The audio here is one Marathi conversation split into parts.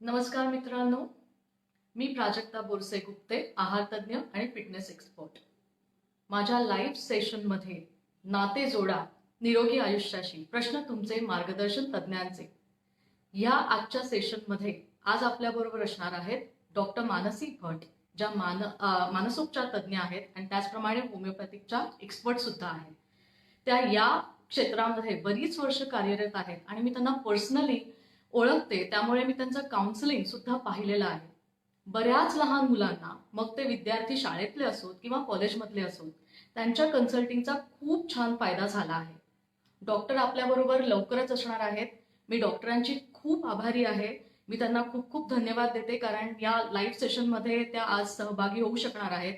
नमस्कार मित्रांनो, मी प्राजक्ता बोरसे गुप्ते, आहार तज्ञ आणि फिटनेस एक्सपर्ट. माझ्या लाईव्ह सेशनमध्ये नाते जोडा निरोगी आयुष्याशी, प्रश्न तुमचे, मार्गदर्शन तज्ज्ञांचे. या आजच्या सेशनमध्ये आज आपल्याबरोबर असणार आहेत डॉक्टर मानसी भट, ज्या मानसोपचार तज्ज्ञ आहेत आणि त्याचप्रमाणे होमिओपॅथिकच्या एक्सपर्ट सुद्धा आहेत. त्या या क्षेत्रामध्ये बरीच वर्ष कार्यरत आहेत आणि मी त्यांना पर्सनली ओळखते, त्यामुळे मी त्यांचं काउन्सिलिंग सुद्धा पाहिलेलं आहे. बऱ्याच लहान मुलांना, मग ते विद्यार्थी शाळेतले असोत किंवा कॉलेजमधले असोत, त्यांच्या कन्सल्टिंगचा खूप छान फायदा झाला आहे. डॉक्टर आपल्याबरोबर लवकरच असणार आहेत. मी डॉक्टरांची खूप आभारी आहे. मी त्यांना खूप खूप धन्यवाद देते, कारण या लाईव्ह सेशनमध्ये त्या आज सहभागी होऊ शकणार आहेत.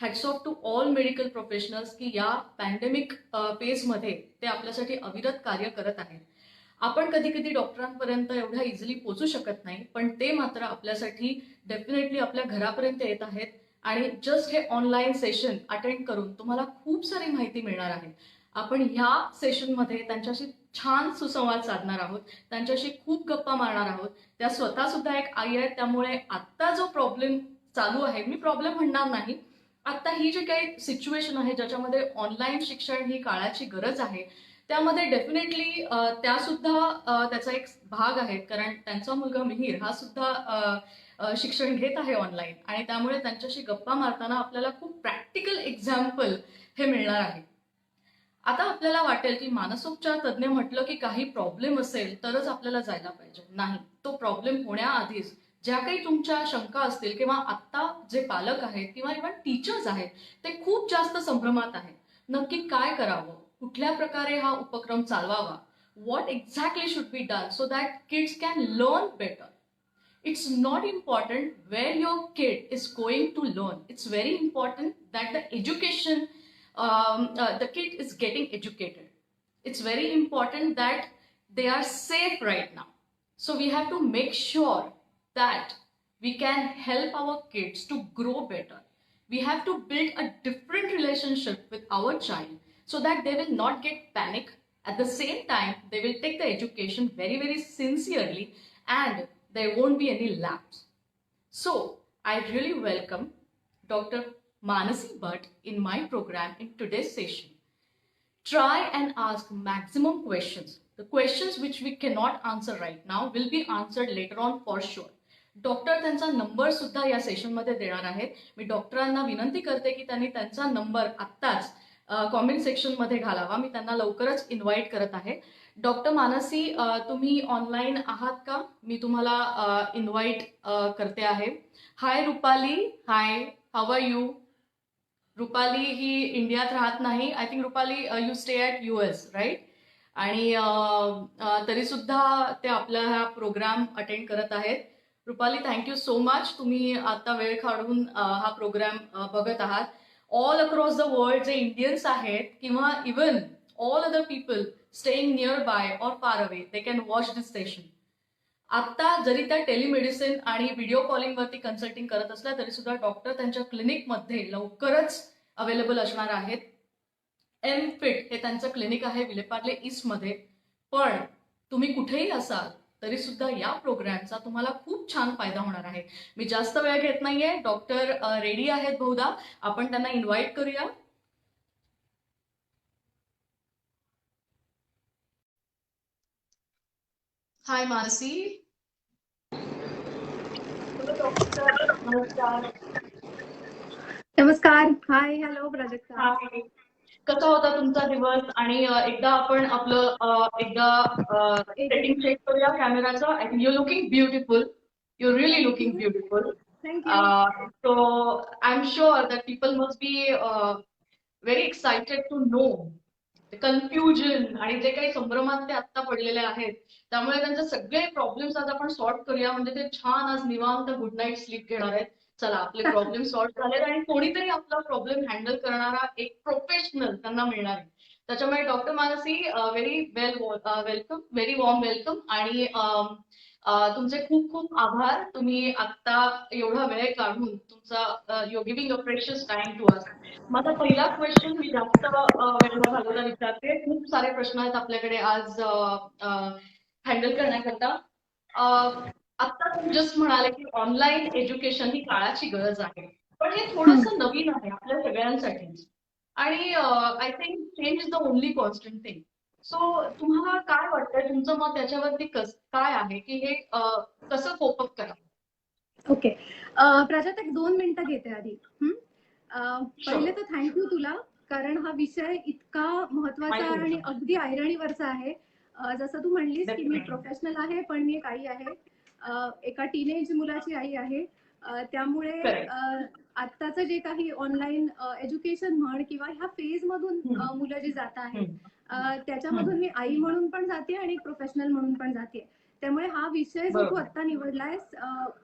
Hats off to all medical professionals की या पॅन्डेमिक फेजमध्ये ते आपल्यासाठी अविरत कार्य करत आहेत. आपण कधी कधी डॉक्टरांपर्यंत एवढ्या इझिली पोहोचू शकत नाही, पण ते मात्र आपल्यासाठी डेफिनेटली आपल्या घरापर्यंत येत आहेत आणि जस्ट हे ऑनलाईन सेशन अटेंड करून तुम्हाला खूप सारी माहिती मिळणार आहे. आपण ह्या सेशनमध्ये त्यांच्याशी छान सुसंवाद साधणार आहोत, त्यांच्याशी खूप गप्पा मारणार आहोत. त्या स्वतः सुद्धा एक आई आहेत, त्यामुळे आत्ता जो प्रॉब्लेम चालू आहे, मी प्रॉब्लेम म्हणणार नाही, आता ही जी काही सिच्युएशन आहे ज्याच्यामध्ये ऑनलाईन शिक्षण ही काळाची गरज आहे, त्यामध्ये डेफिनेटली त्या सुद्धा त्याचा एक भाग आहेत, कारण त्यांचा मुलगा मिहीर हा सुद्धा शिक्षण घेत आहे ऑनलाईन आणि त्यामुळे त्यांच्याशी गप्पा मारताना आपल्याला खूप प्रॅक्टिकल एक्झाम्पल हे मिळणार आहे. आता आपल्याला वाटेल की मानसोपचार तज्ज्ञ म्हटलं की काही प्रॉब्लेम असेल तरच आपल्याला जायला पाहिजे. नाही, तो प्रॉब्लेम होण्याआधीच ज्या काही तुमच्या शंका असतील किंवा आत्ता जे पालक आहेत किंवा इव्हन टीचर्स आहेत ते खूप जास्त संभ्रमात आहेत. नक्की काय करावं, कुठल्या प्रकारे हा उपक्रम चालवावा, what exactly should be done so that kids can learn better. It's not important where your kid is going to learn. It's very important that the education, the kid is getting educated. It's very important that they are safe right now. So we have to make sure that we can help our kids to grow better. We have to build a different relationship with our child so that they will not get panic. At the same time, they will take the education very, very sincerely and there won't be any lapse. So, I really welcome Dr. Manasi Bhatt in my program in today's session. Try and ask maximum questions. The questions which we cannot answer right now will be answered later on for sure. Doctor त्यांचा नंबर सुद्धा या सेशनमध्ये देणार आहेत. मी डॉक्टरांना विनंती करते की त्यांनी त्यांचा नंबर आत्ताच कॉमेंट सेक्शनमध्ये घालावा. मी त्यांना लवकरच इन्व्हाइट करत आहे. डॉक्टर मानसी, तुम्ही ऑनलाईन आहात का? मी तुम्हाला इन्व्हाइट करते आहे. Hi Rupali, hi, how are you? Rupali ही इंडियात राहत नाही. I think Rupali you stay at US, right? आणि तरी सुद्धा ते आपला हा प्रोग्राम अटेंड करत आहेत. Rupali, thank you so much. तुम्ही आता वेळ काढून हा प्रोग्राम बघत आहात. ऑल अक्रॉस द वर्ल्ड जे इंडियन्स आहेत किंवा even all other people staying nearby or far away, they can watch this session. आता जरी त्या टेलिमेडिसिन आणि व्हिडिओ कॉलिंगवरती कन्सल्टिंग करत असल्या तरी सुद्धा डॉक्टर त्यांच्या क्लिनिकमध्ये लवकरच अवेलेबल असणार आहेत. MFIT हे त्यांचं क्लिनिक आहे विलेपार्ले ईस्टमध्ये. पण तुम्ही कुठेही असाल तरी सुद्धा या प्रोग्रामचा तुम्हाला खूप छान फायदा होणार आहे. मी जास्त वेळ घेत नाहीये. डॉक्टर रेडी आहेत बहुधा. आपण त्यांना इन्व्हाइट करूया. हाय मानसी. नमस्कार. नमस्कार. हाय, हॅलो प्राजक्ता. हाय. कसा होता तुमचा दिवस? आणि एकदा आपण आपलं एकदा सेटिंग चेक करूया कॅमेराचं. I think you looking beautiful. You really looking beautiful. So I'm sure that people must be very excited to know confusion आणि जे काही संभ्रमात ते आत्ता पडलेले आहेत, त्यामुळे त्यांचे सगळे प्रॉब्लेम्स आज आपण सॉल्व्ह करूया. म्हणजे ते छान आज निवांत गुड नाईट स्लीप घेणार आहेत. चला, आपले प्रॉब्लेम सॉल्व्ह झालेत आणि कोणीतरी आपला प्रॉब्लेम हँडल करणारा एक प्रोफेशनल त्यांना मिळणार आहे. त्याच्यामुळे doctor Mansi, very welcome, very warm welcome. आणि तुमचे खूप खूप आभार. तुम्ही आत्ता एवढा वेळ काढून तुमचा you giving a precious time to us. माझा पहिला क्वेश्चन मी जास्त वेळ न घालवता विचारते. खूप सारे प्रश्न आहेत आपल्याकडे आज हँडल करण्याकरता. आता तुम्ही जस्ट म्हणाले की ऑनलाईन एज्युकेशन ही काळाची गरज आहे, पण हे हम्म. थोडंसं नवीन आहे आपल्या सगळ्यांसाठीच. आणि I think change is the only constant thing. So तुम्हाला काय वाटतंय, तुमचं मत त्याच्यावरती काय आहे की हे कसं कोप अप करावं? ओके. प्राजक्त, एक 2 मिनिटं घेते आधी. पहिले तर थँक्यू तुला, कारण हा विषय इतका महत्वाचा आणि अगदी ऐरणीवरचा आहे. जसं तू म्हणलीस की मी प्रोफेशनल आहे, पण मी एक आई आहे. एका टीनेज मुलाची आई आहे. त्यामुळे आत्ताचं जे काही ऑनलाईन एज्युकेशन म्हण किंवा ह्या फेज मधून मुलं जी जात आहेत, त्याच्यामधून मी आई म्हणून पण जाते आणि प्रोफेशनल म्हणून पण जाते. त्यामुळे हा विषय जो तू आता निवडलायस,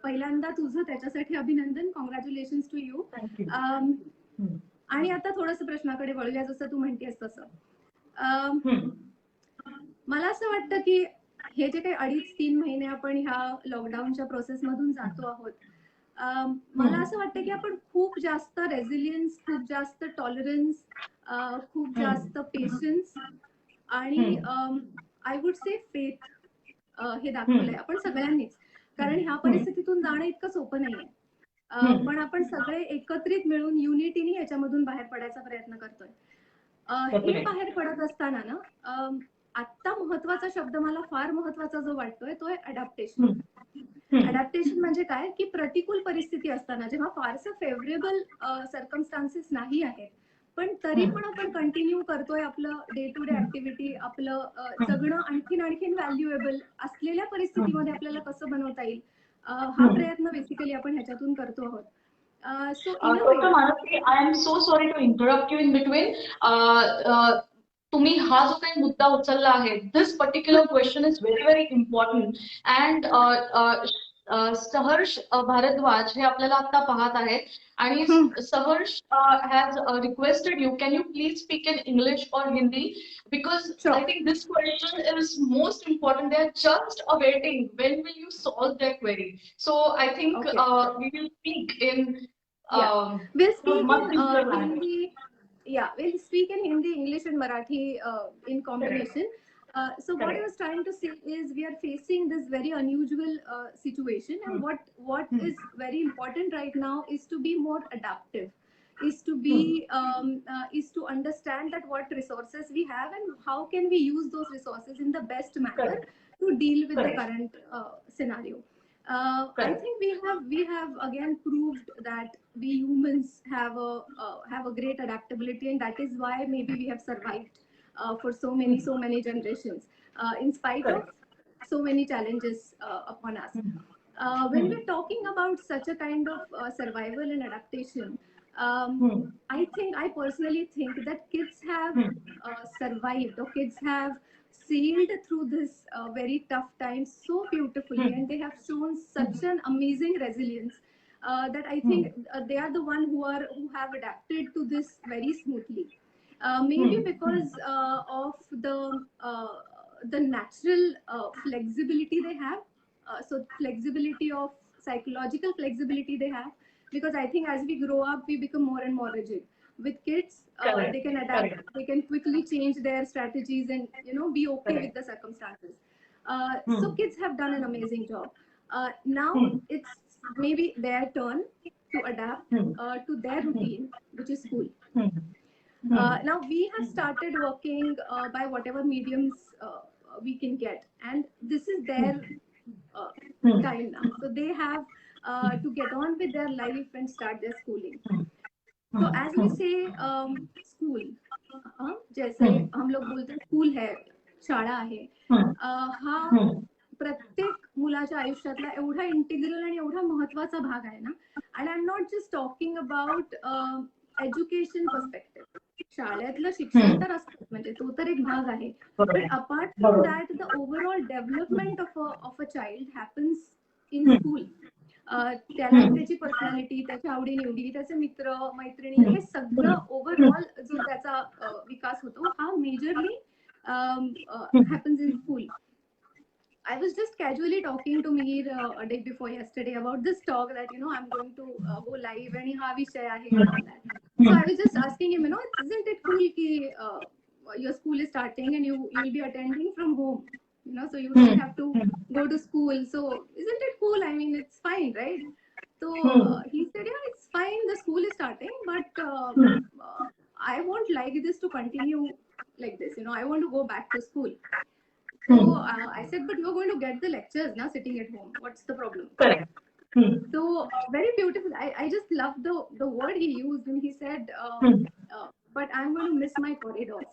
पहिल्यांदा तुझं त्याच्यासाठी अभिनंदन. Congratulation to you. आणि आता थोडस प्रश्नाकडे वळूया, जसं तू म्हणतेस तसं. मला असं वाटतं की हे जे काही 2.5-3 महिने आपण ह्या लॉकडाऊनच्या प्रोसेस मधून जातो आहोत, मला असं वाटतं की आपण खूप जास्त रेझिलियन्स, खूप जास्त टॉलरन्स, खूप जास्त पेशन्स आणि आय वुड से फेथ हे दाखवलंय आपण सगळ्यांनीच. कारण ह्या परिस्थितीतून जाणं इतकं सोपं नाहीये. पण आपण सगळे एकत्रित मिळून युनिटीने याच्यामधून बाहेर पडायचा प्रयत्न करतोय. हे बाहेर पडत असताना ना, आत्ता महत्वाचा शब्द मला फार महत्वाचा जो वाटतोय तो आहे अडॅप्टेशन. अडॅप्टेशन म्हणजे काय की प्रतिकूल परिस्थिती असताना, जेव्हा फारसं फेवरेबल सर्कमस्टान्सेस नाही आहेत, पण तरी पण आपण कंटिन्यू करतोय आपलं डे टू डे ऍक्टिव्हिटी, आपलं जगणं आणखीन व्हॅल्युएबल असलेल्या परिस्थितीमध्ये आपल्याला कसं बनवता येईल, हा प्रयत्न बेसिकली आपण ह्याच्यातून करतो आहोत. So doctor Manasi, I am so sorry to interrupt you in between. तुम्ही हा जो काही मुद्दा उचलला आहे, this particular question is very very important. And Saharsh Bhardwaj हे आपल्याला आता पाहत आहेत, आणि Saharsh has requested you, can you please speak in English or Hindi, because I think this question is most important. They are just awaiting when will you solve their query. So I think we will speak in we'll speak much in simpler language. Hindi. Yeah, we'll speak in Hindi, English, and Marathi in combination. So what I was trying to say is we are facing this very unusual situation, and what is very important right now is to be more adaptive, is to be is to understand that what resources we have and how can we use those resources in the best manner to deal with the current scenario. I think we have again proved that we humans have a great adaptability, and that is why maybe we have survived for so many generations, in spite of so many challenges upon us. When we're talking about such a kind of survival and adaptation, I personally think that kids have survived, or kids have sailed through this very tough time so beautifully, and they have shown such an amazing resilience that I think they are the one who have adapted to this very smoothly. Maybe because of the natural flexibility they have, so flexibility of psychological flexibility they have, because I think as we grow up we become more and more rigid. With kids, they can adapt, they can quickly change their strategies and be okay with the circumstances. So kids have done an amazing job. Now it's maybe their turn to adapt to their routine, which is school. Now we have started working by whatever mediums we can get, and this is their time now. So they have to get on with their life and start their schooling. So as we say, school, जैसे हम लोग बोलते हैं स्कूल है, शाळा आहे, हा प्रत्येक मुलाच्या आयुष्यातला एवढा इंटिग्रल आणि एवढा महत्वाचा भाग आहे ना. आणि I am not just talking about education perspective. शाळेतलं शिक्षण तर असतं, म्हणजे तो तर एक भाग आहे, पण apart from that the overall development of a child happens in school. त्याला त्याची पर्सनॅलिटी, त्याच्या आवडीनिवडी, त्याचे मित्र मैत्रिणी, हे सगळं ओव्हरऑल जो त्याचा विकास होतो हा majorly happens in school. I was just casually talking to Mir a day before yesterday about this talk that I'm going to go live and ha vishay ahe and all that. So I was just asking him, isn't it cool ki your school is starting and you'll be attending from home, so you don't have to go to school. So isn't it cool school. I mean, it's fine, right? So he said, yeah, it's fine. The school is starting, but I won't like this to continue like this. I want to go back to school. So I said, but you're going to get the lectures now sitting at home. What's the problem? Correct. So very beautiful. I just love the word he used, and he said, but I'm going to miss my corridors.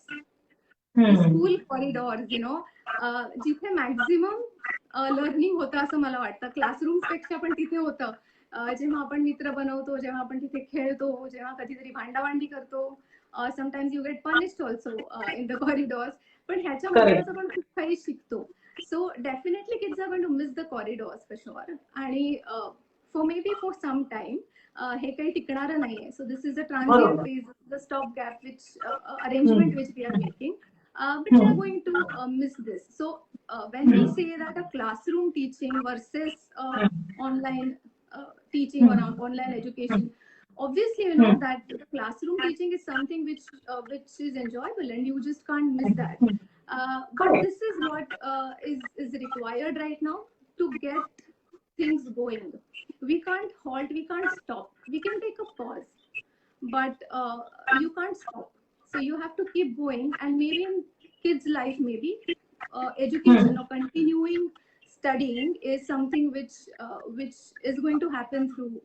The school corridors, जिथे मॅक्झिमम लर्निंग होतं असं मला वाटतं. क्लासरूम्स पेक्षा पण तिथे होतं. जेव्हा आपण मित्र बनवतो, जेव्हा आपण तिथे खेळतो, जेव्हा कधीतरी भांडाभांडी करतो, sometimes you get punished also in the corridors. पण ह्याच्यामधूनच आपण खूप काही शिकतो. So definitely kids are going to miss the corridors for sure. आणि for maybe for some time हे काही टिकणारं नाहीये. So this is a transient phase, the stop gap which arrangement which we are making. But we are going to miss this. So when we say that a classroom teaching versus online teaching or online education, obviously you know that the classroom teaching is something which is enjoyable and you just can't miss that. But this is what is required right now to get things going. We can't halt, we can't stop. We can take a pause, but you can't stop. So you have to keep going, and maybe in kids' life, maybe education or continuing studying is something which is going to happen through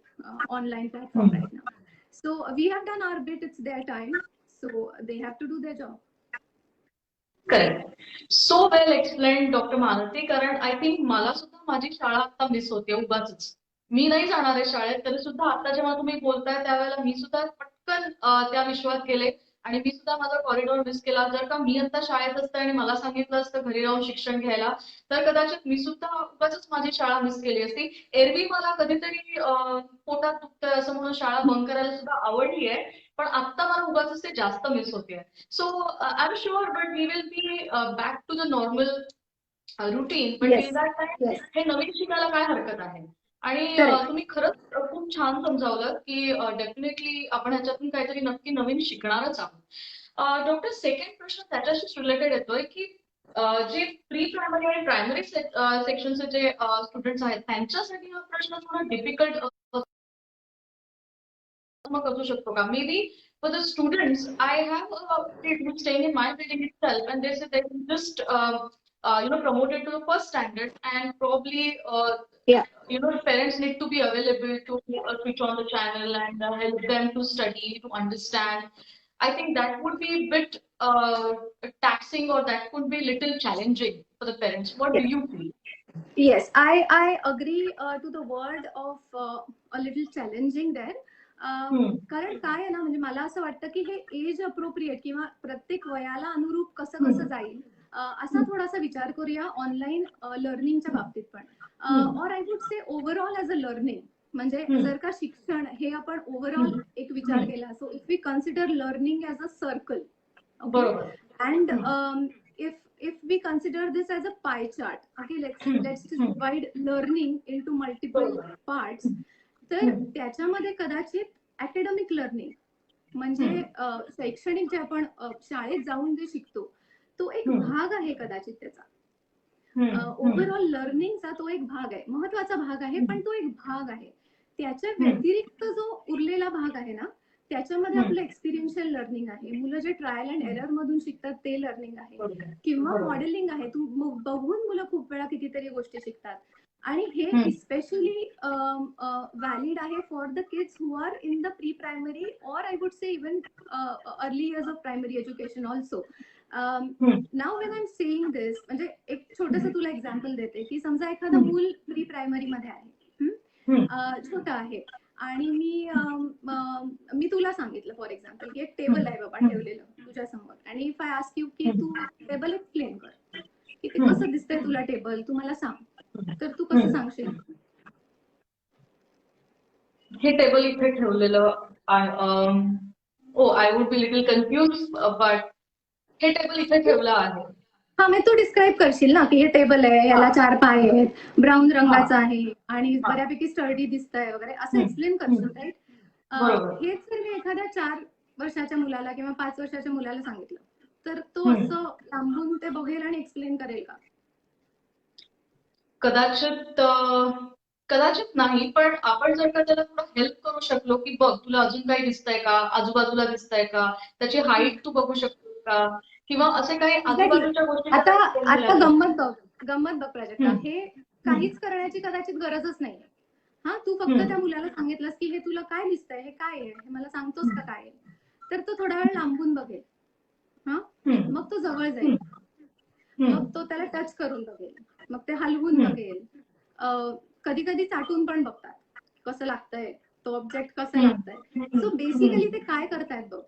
online platform right now. So we have done our bit. It's their time, so they have to do their job. Correct. So well explain doctor Malati. कारण आय थिंक मला सुद्धा माझी शाळा आता मिस होते उगाच. मी नाही जाणार आहे शाळेत, तरी सुद्धा आता जेव्हा तुम्ही बोलताय त्यावेळेला मी सुद्धा पटकन त्या विश्वात गेले आणि मी सुद्धा माझा कॉरिडॉर मिस केला. जर का मी आता शाळेत असते आणि मला सांगितलं असतं घरी राहून शिक्षण घ्यायला, तर कदाचित मी सुद्धा उगाच माझी शाळा मिस केली असती. एरवी मला कधीतरी पोटात दुखतंय असं म्हणून शाळा बंक करायला सुद्धा आवडली आहे, पण आता मला उगाच ते जास्त मिस होते. So I am sure but we will be back to the normal routine. पण टिल दॅट टाइम हे नवीन शिकायला काय हरकत आहे. आणि तुम्ही खरंच खूप छान समजावलं की डेफिनेटली आपण ह्याच्यातून काहीतरी नक्की नवीन शिकणारच आहोत. डॉक्टर, सेकंड प्रश्न त्याच्याशीच रिलेटेड येतोय की जे प्री प्रायमरी आणि प्रायमरी सेक्शनचे जे स्टुडंट्स आहेत त्यांच्यासाठी हा प्रश्न थोडा डिफिकल्ट असू शकतो का? May be for the students, I have a kid who's staying in my building itself, and they say they can just promoted to the first standard, and probably parents need to be available to switch on the channel and help them to study, to understand. I think that would be a bit taxing, or that could be a little challenging for the parents. What do you feel? Yes, I agree to the word of a little challenging there. कारण काय आहे ना, म्हणजे मला असं वाटतं की हे एज अप्रोप्रिएट किंवा प्रत्येक वयाला अनुरूप कसं कसं जाईल असा थोडासा विचार करूया ऑनलाईन लर्निंगच्या बाबतीत पण. और I would say overall as a learning. म्हणजे जर का शिक्षण हे आपण ओव्हरऑल एक विचार केला, so if we consider learning as a circle, and if we consider this as a pie chart, okay, let's just divide learning into multiple parts. तर त्याच्यामध्ये कदाचित अकॅडमिक लर्निंग म्हणजे शैक्षणिक जे आपण शाळेत जाऊन जे शिकतो तो एक भाग आहे कदाचित त्याचा. ओव्हरऑल लर्निंगचा तो एक भाग आहे, महत्वाचा भाग आहे, पण तो एक भाग आहे. त्याच्या व्यतिरिक्त जो उरलेला भाग आहे ना, त्याच्यामध्ये आपलं एक्सपिरियन्शियल लर्निंग आहे. मुलं जे ट्रायल अँड एरर मधून शिकतात ते लर्निंग आहे, किंवा मॉडेलिंग आहे. बघून मुलं खूप वेळा कितीतरी गोष्टी शिकतात. आणि हे स्पेशली व्हॅलिड आहे for the kids who are in the pre primary, or I would say even early years of primary education also. Now when I am saying this, म्हणजे एक छोटंसं तुला एक्झाम्पल देते की समजा एखादं मूल प्री प्रायमरी मध्ये आहे, छोटं आहे, आणि मी तुला सांगितलं फॉर एक्झाम्पल की एक टेबल आहे बाबा ठेवलेलं तुझ्या समोर, आणि इफ आय आस्क यू की तू टेबल एक्सप्लेन कर की ते कसं दिसतंय तुला टेबल, तू मला सांग, तर तू कसं सांगशील? हे टेबल इथे ठेवलेलं, I would be little confuse, but हे टेबल इथे ठेवलं आहे. हा, मी तू डिस्क्राईब करशील ना की हे टेबल आहे, याला 4 पाय आहेत, ब्राऊन रंगाचं आहे आणि बऱ्यापैकी स्टर्डी दिसतंय वगैरे, असं एक्सप्लेन करशील, राईट? हेच जर मी एखाद्या 4 वर्षाच्या मुलाला किंवा 5 वर्षाच्या मुलाला सांगितलं, तर तो असं लांबून ते बघेल आणि एक्सप्लेन करेल का? कदाचित कदाचित नाही, पण आपण जर का त्याला थोडं हेल्प करू शकलो, की बघ तुला अजून काही दिसतंय का, आजूबाजूला दिसतंय का, त्याची हाईट तू बघू शकतो का, किंवा असे काही एक्झॅक्टली. आजूबाजूच्या गोष्टी आता करायला केल्या आता तर. गंमत बघ प्राजक्ता, हे काहीच करण्याची कदाचित गरजच नाहीये. हा, तू फक्त त्या मुलाला सांगितलंस की हे तुला काय दिसतंय, हे काय आहे, हे मला सांगतोस का काय आहे, तर तो थोडा वेळ लांबून बघेल. हा, मग तो जवळ जाईल, मग तो त्याला टच करून बघेल, मग ते हलवून बघेल. कधी कधी चाटून पण बघतात कसं लागतंय, तो ऑब्जेक्ट कसं लागतंय. सो बेसिकली ते काय करतायत बघ,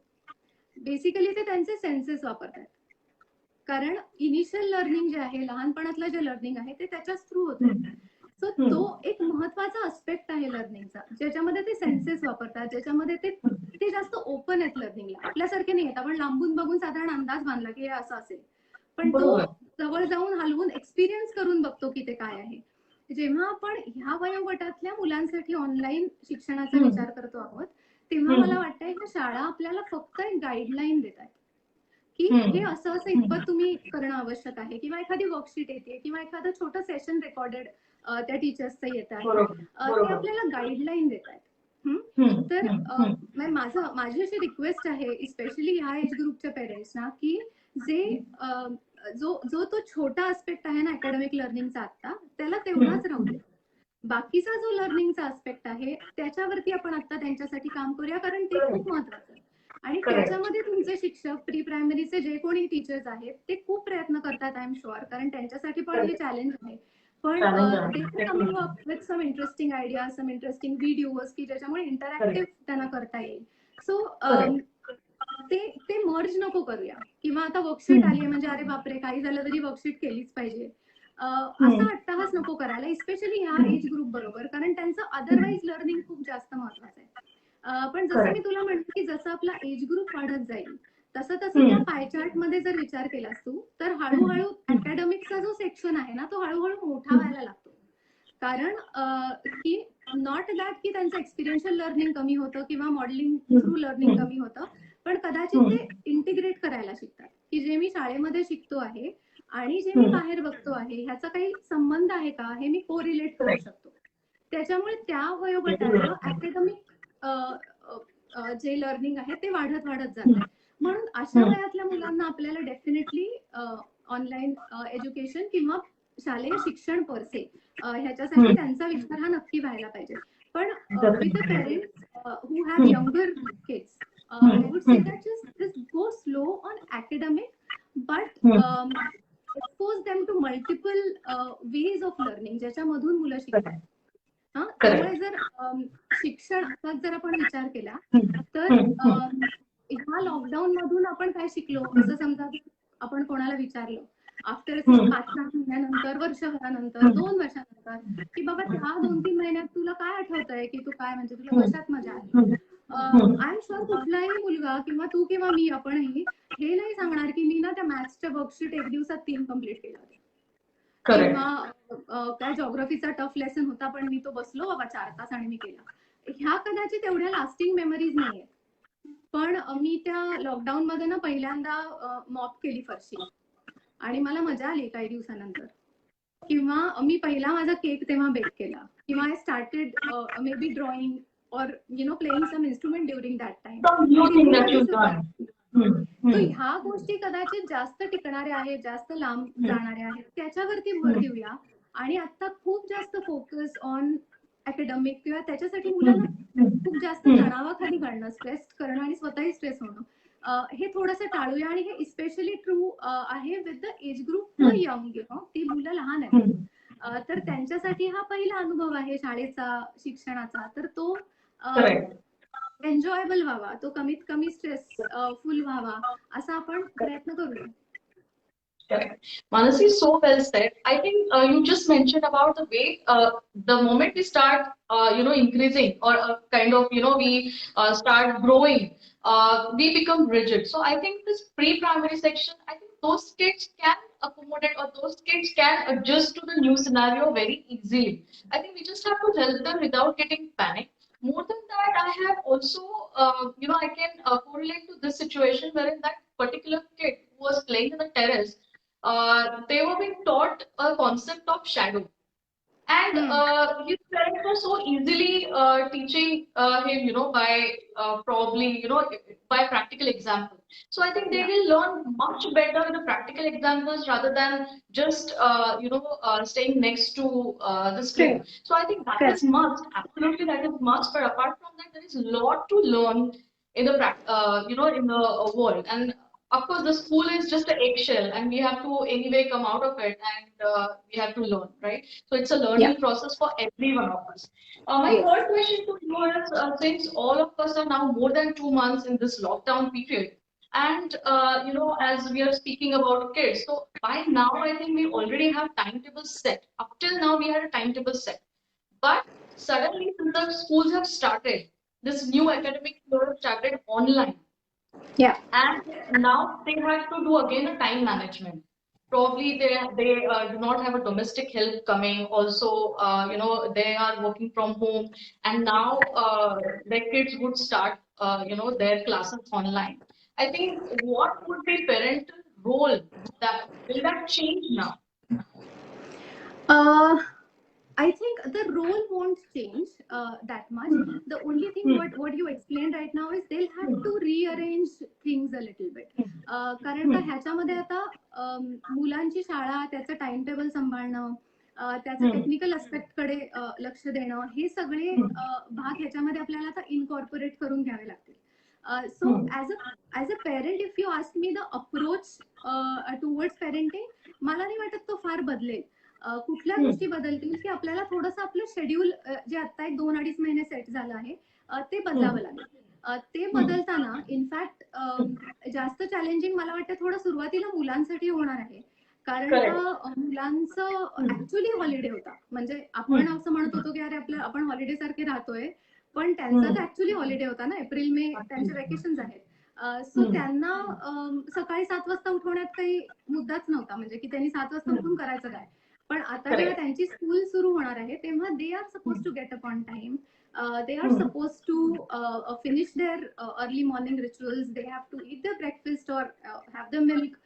बेसिकली ते त्यांचे सेन्सेस वापरतात. कारण इनिशियल लर्निंग जे आहे, लहानपणातलं जे लर्निंग आहे ते त्याच्याच थ्रू होतं. सो तो एक महत्वाचा अस्पेक्ट आहे लर्निंगचा, ज्याच्यामध्ये ते सेन्सेस वापरतात, ज्याच्यामध्ये ते जास्त ओपन आहेत लर्निंगला. आपल्यासारखे नाही आहेत, आपण लांबून बघून साधारण अंदाज बांधला की हे असं असेल, पण तो जवळ जाऊन हलवून एक्सपिरियन्स करून बघतो की ते काय आहे. जेव्हा आपण ह्या वयोगटातल्या मुलांसाठी ऑनलाईन शिक्षणाचा विचार करतो आहोत, तेव्हा मला वाटतंय की शाळा आपल्याला फक्त एक गाईडलाईन देत आहे की हे असं असं इतपत तुम्ही करणं आवश्यक आहे, किंवा एखादी वर्कशीट येते, किंवा एखादं छोटं सेशन रेकॉर्डेड त्या टीचर्सचं येत आहे, ते आपल्याला गाईडलाईन देत आहेत. तर माझी अशी रिक्वेस्ट आहे स्पेशली ह्या एज ग्रुपच्या पेरेंट्सना, की जे जो तो छोटा आस्पेक्ट आहे ना अकॅडमिक लर्निंगचा आता, त्याला तेवढाच राहू दे. बाकीचा जो लर्निंगचा आस्पेक्ट आहे त्याच्यावरती आपण आता त्यांच्यासाठी काम करूया, कारण ते खूप महत्वाचं आहे. आणि त्याच्यामध्ये तुमचे शिक्षक, प्री प्रायमरीचे जे कोणी टीचर्स आहेत ते खूप प्रयत्न करतात, आय एम शुअर, कारण त्यांच्यासाठी पण हे चॅलेंज आहे. पण ते coming up with some interesting idea, some interesting videos की ज्याच्यामुळे इंटरॅक्टिव्ह त्यांना करता येईल. सो ते मर्ज नको करूया, किंवा आता वर्कशीट आली आहे म्हणजे अरे बापरे काही झालं तरी वर्कशीट केलीच पाहिजे असा अट्टाहास नको करायला, स्पेशली ह्या एज ग्रुप बरोबर, कारण त्यांचं अदरवाईज लर्निंग खूप जास्त महत्वाचं आहे. पण जसं मी तुला म्हणते की जसं आपला एज ग्रुप वाढत जाईल तसं तसं त्या पायचार्ट मध्ये जर विचार केलास तू, तर हळूहळू अकॅडमिकचा जो सेक्शन आहे ना तो हळूहळू मोठा व्हायला लागतो. कारण की नॉट दॅट की त्यांचं एक्सपिरियन्शियल लर्निंग कमी होतं किंवा मॉडेलिंग थ्रू लर्निंग कमी होतं, पण कदाचित ते इंटिग्रेट करायला शिकतात की जे मी शाळेमध्ये शिकतो आहे आणि जे मी बाहेर बघतो आहे ह्याचा काही संबंध आहे का, हे मी कोरिलेट करू शकतो. त्याच्यामुळे त्या वयोगटातलं अकॅडमिक जे लर्निंग आहे ते वाढत वाढत जात आहे. म्हणून अशा वयातल्या मुलांना आपल्याला डेफिनेटली ऑनलाईन एज्युकेशन किंवा शालेय शिक्षण परसे ह्याच्यासाठी त्यांचा विचार हा नक्की व्हायला पाहिजे. पण with the parents who have younger kids, I would say that just go slow on academic, but expose them to multiple ways of learning ज्याच्यामधून मुलं शिकतात. हा, त्यामुळे जर शिक्षणाचा जर आपण विचार केला तर ह्या लॉकडाऊन मधून आपण काय शिकलो असं समजा आपण कोणाला विचारलं आफ्टर 5-6 महिन्यानंतर, वर्षभरानंतर, 2 वर्षानंतर, की बाबा त्या 2-3 महिन्यात तुला काय आठवतंय, की तू काय म्हणजे तुला कशात मजा आली. आय एम शुअर कुठलाही मुलगा किंवा तू किंवा मी आपणही हे नाही सांगणार की मी ना त्या मॅथ्सच्या वर्कशीट 1 दिवसात 3 कम्प्लीट केल्या होत्या, किंवा काय जॉग्राफीचा टफ लेसन होता पण मी तो बसलो बाबा 4 तास आणि मी केला. ह्या कदाचित एवढ्या लास्टिंग मेमरीज नाहीये. पण मी त्या लॉकडाऊन मध्ये ना पहिल्यांदा मॉप केली फरशी आणि मला मजा आली काही दिवसानंतर. किंवा मी पहिला माझा केक तेव्हा बेक केला, किंवा I started may be drawing or playing some instrument during that time. तर ह्या गोष्टी कदाचित जास्त टिकणाऱ्या आहेत, जास्त लांब जाणाऱ्या आहेत, त्याच्यावरती भर देऊया. आणि आता खूप जास्त फोकस ऑन अकॅडमिक किंवा त्याच्यासाठी मुलांना खूप जास्त तणावाखाली घालणं, स्ट्रेस करणं आणि स्वतःही स्ट्रेस होणं, हे थोडंसं टाळूया. आणि हे स्पेशली ट्रू आहे with the age group young, ती मुलं लहान आहेत, तर त्यांच्यासाठी हा पहिला अनुभव आहे शाळेचा, शिक्षणाचा, तर तो एन्जॉयबल व्हावा, तो कमीत कमी स्ट्रेसफुल व्हावा असा आपण प्रयत्न करूया. Correct. Manasi, so well said. I think you just mentioned about the way the moment we start, increasing or kind of, we start growing, we become rigid. So I think this pre-primary section, I think those kids can accommodate or those kids can adjust to the new scenario very easily. I think we just have to help them without getting panic. More than that, I have also, I can correlate to this situation wherein that particular kid who was playing in the terrace, they were being taught a concept of shadow. And his parents were so easily teaching him, by probably, by practical example. So I think they Yeah. will learn much better with the practical examples rather than just, staying next to the screen. Correct. So I think that is Correct. must, absolutely that is must. But apart from that, there is a lot to learn in the, in the world. And of course, the school is just an eggshell, and we have to anyway come out of it, and we have to learn, right? So it's a Yeah. learning process for every one of us. My Yes. third question to you is, since all of us are now more than 2 months in this lockdown period, and as we are speaking about kids, so by now I think we already have timetables set. Up till now, we had a timetable set, but suddenly, since the schools have started, this new academic year started online, Yeah. and now they have to do again a time management. Probably they do not have a domestic help coming. Also, they are working from home, and now their kids would start their classes online. I think what would be parental role, that will that change now? Uh, I think the role won't change that much. The only thing what you explained right now is they'll have to rearrange things a little bit. कारण का ह्याच्यामध्ये आता मुलांची शाळा, त्याचं टाइम टेबल सांभाळणं, त्याचं टेक्निकल अस्पेक्ट कडे लक्ष देणं, हे सगळे भाग ह्याच्यामध्ये आपल्याला आता इनकॉर्पोरेट करून घ्यावे लागतील. So as a parent, if you ask me the approach towards parenting, मला नाही वाटत तो फार बदलेल. कुठल्या गोष्टी बदलतील की आपल्याला थोडंसं आपलं शेड्यूल जे आता 2-2.5 महिने सेट झालं आहे ते बदलावं लागेल. ते बदलताना इनफॅक्ट जास्त चॅलेंजिंग मला वाटतं थोडं सुरुवातीला मुलांसाठी होणार आहे. कारण का मुलांचं ऍक्च्युअली हॉलिडे होता. म्हणजे आपण असं म्हणत होतो की अरे आपण हॉलिडे सारखे राहतोय, पण त्यांचा तर ऍक्च्युअली हॉलिडे होता ना. एप्रिल मे त्यांचे वेकेशन्स आहेत. सो त्यांना सकाळी 7 वाजता उठवण्यात काही मुद्दाच नव्हता. म्हणजे की त्यांनी 7 वाजता उठून करायचं काय. पण आता जेव्हा त्यांची स्कूल सुरू होणार आहे तेव्हा they are suppose to get up on time. They are supposed to finish their early morning rituals. They have to eat their breakfast or have the milk,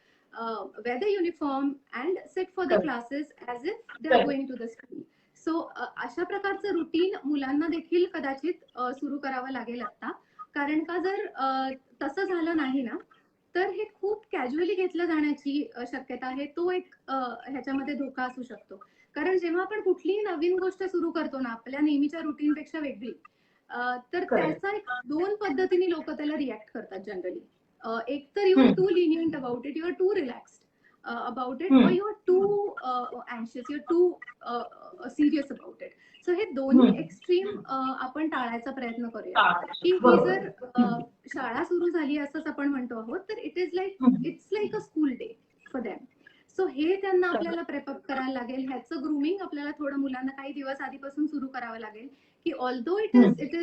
wear the uniform, and sit for the classes as if they are going to the school. So अशा प्रकारचं रुटीन मुलांना देखील कदाचित सुरू करावं लागेल आता. कारण का जर तसं झालं नाही ना, तर हे खूप कॅज्युअली घेतलं जाण्याची शक्यता आहे. तो एक ह्याच्यामध्ये धोका असू शकतो. कारण जेव्हा आपण कुठलीही नवीन गोष्ट सुरू करतो ना, आपल्या नेहमीच्या रुटीनपेक्षा वेगळी, तर त्याचा एक 2 पद्धतीने लोक त्याला रिॲक्ट करतात जनरली. एक तर you are too lenient about it, you are too relaxed about it, or you are too anxious, you're too serious about it. So हे दोन्ही एक्स्ट्रीम आपण टाळायचा प्रयत्न करूया. की ही जर शाळा सुरू झाली असंच आपण म्हणतो आहोत, तर it's like a school day for them. So हे त्यांना आपल्याला प्रेपअप करायला लागेल. ह्याचं ग्रूमिंग आपल्याला थोडं मुलांना काही दिवस आधीपासून सुरू करावं लागेल. की although it is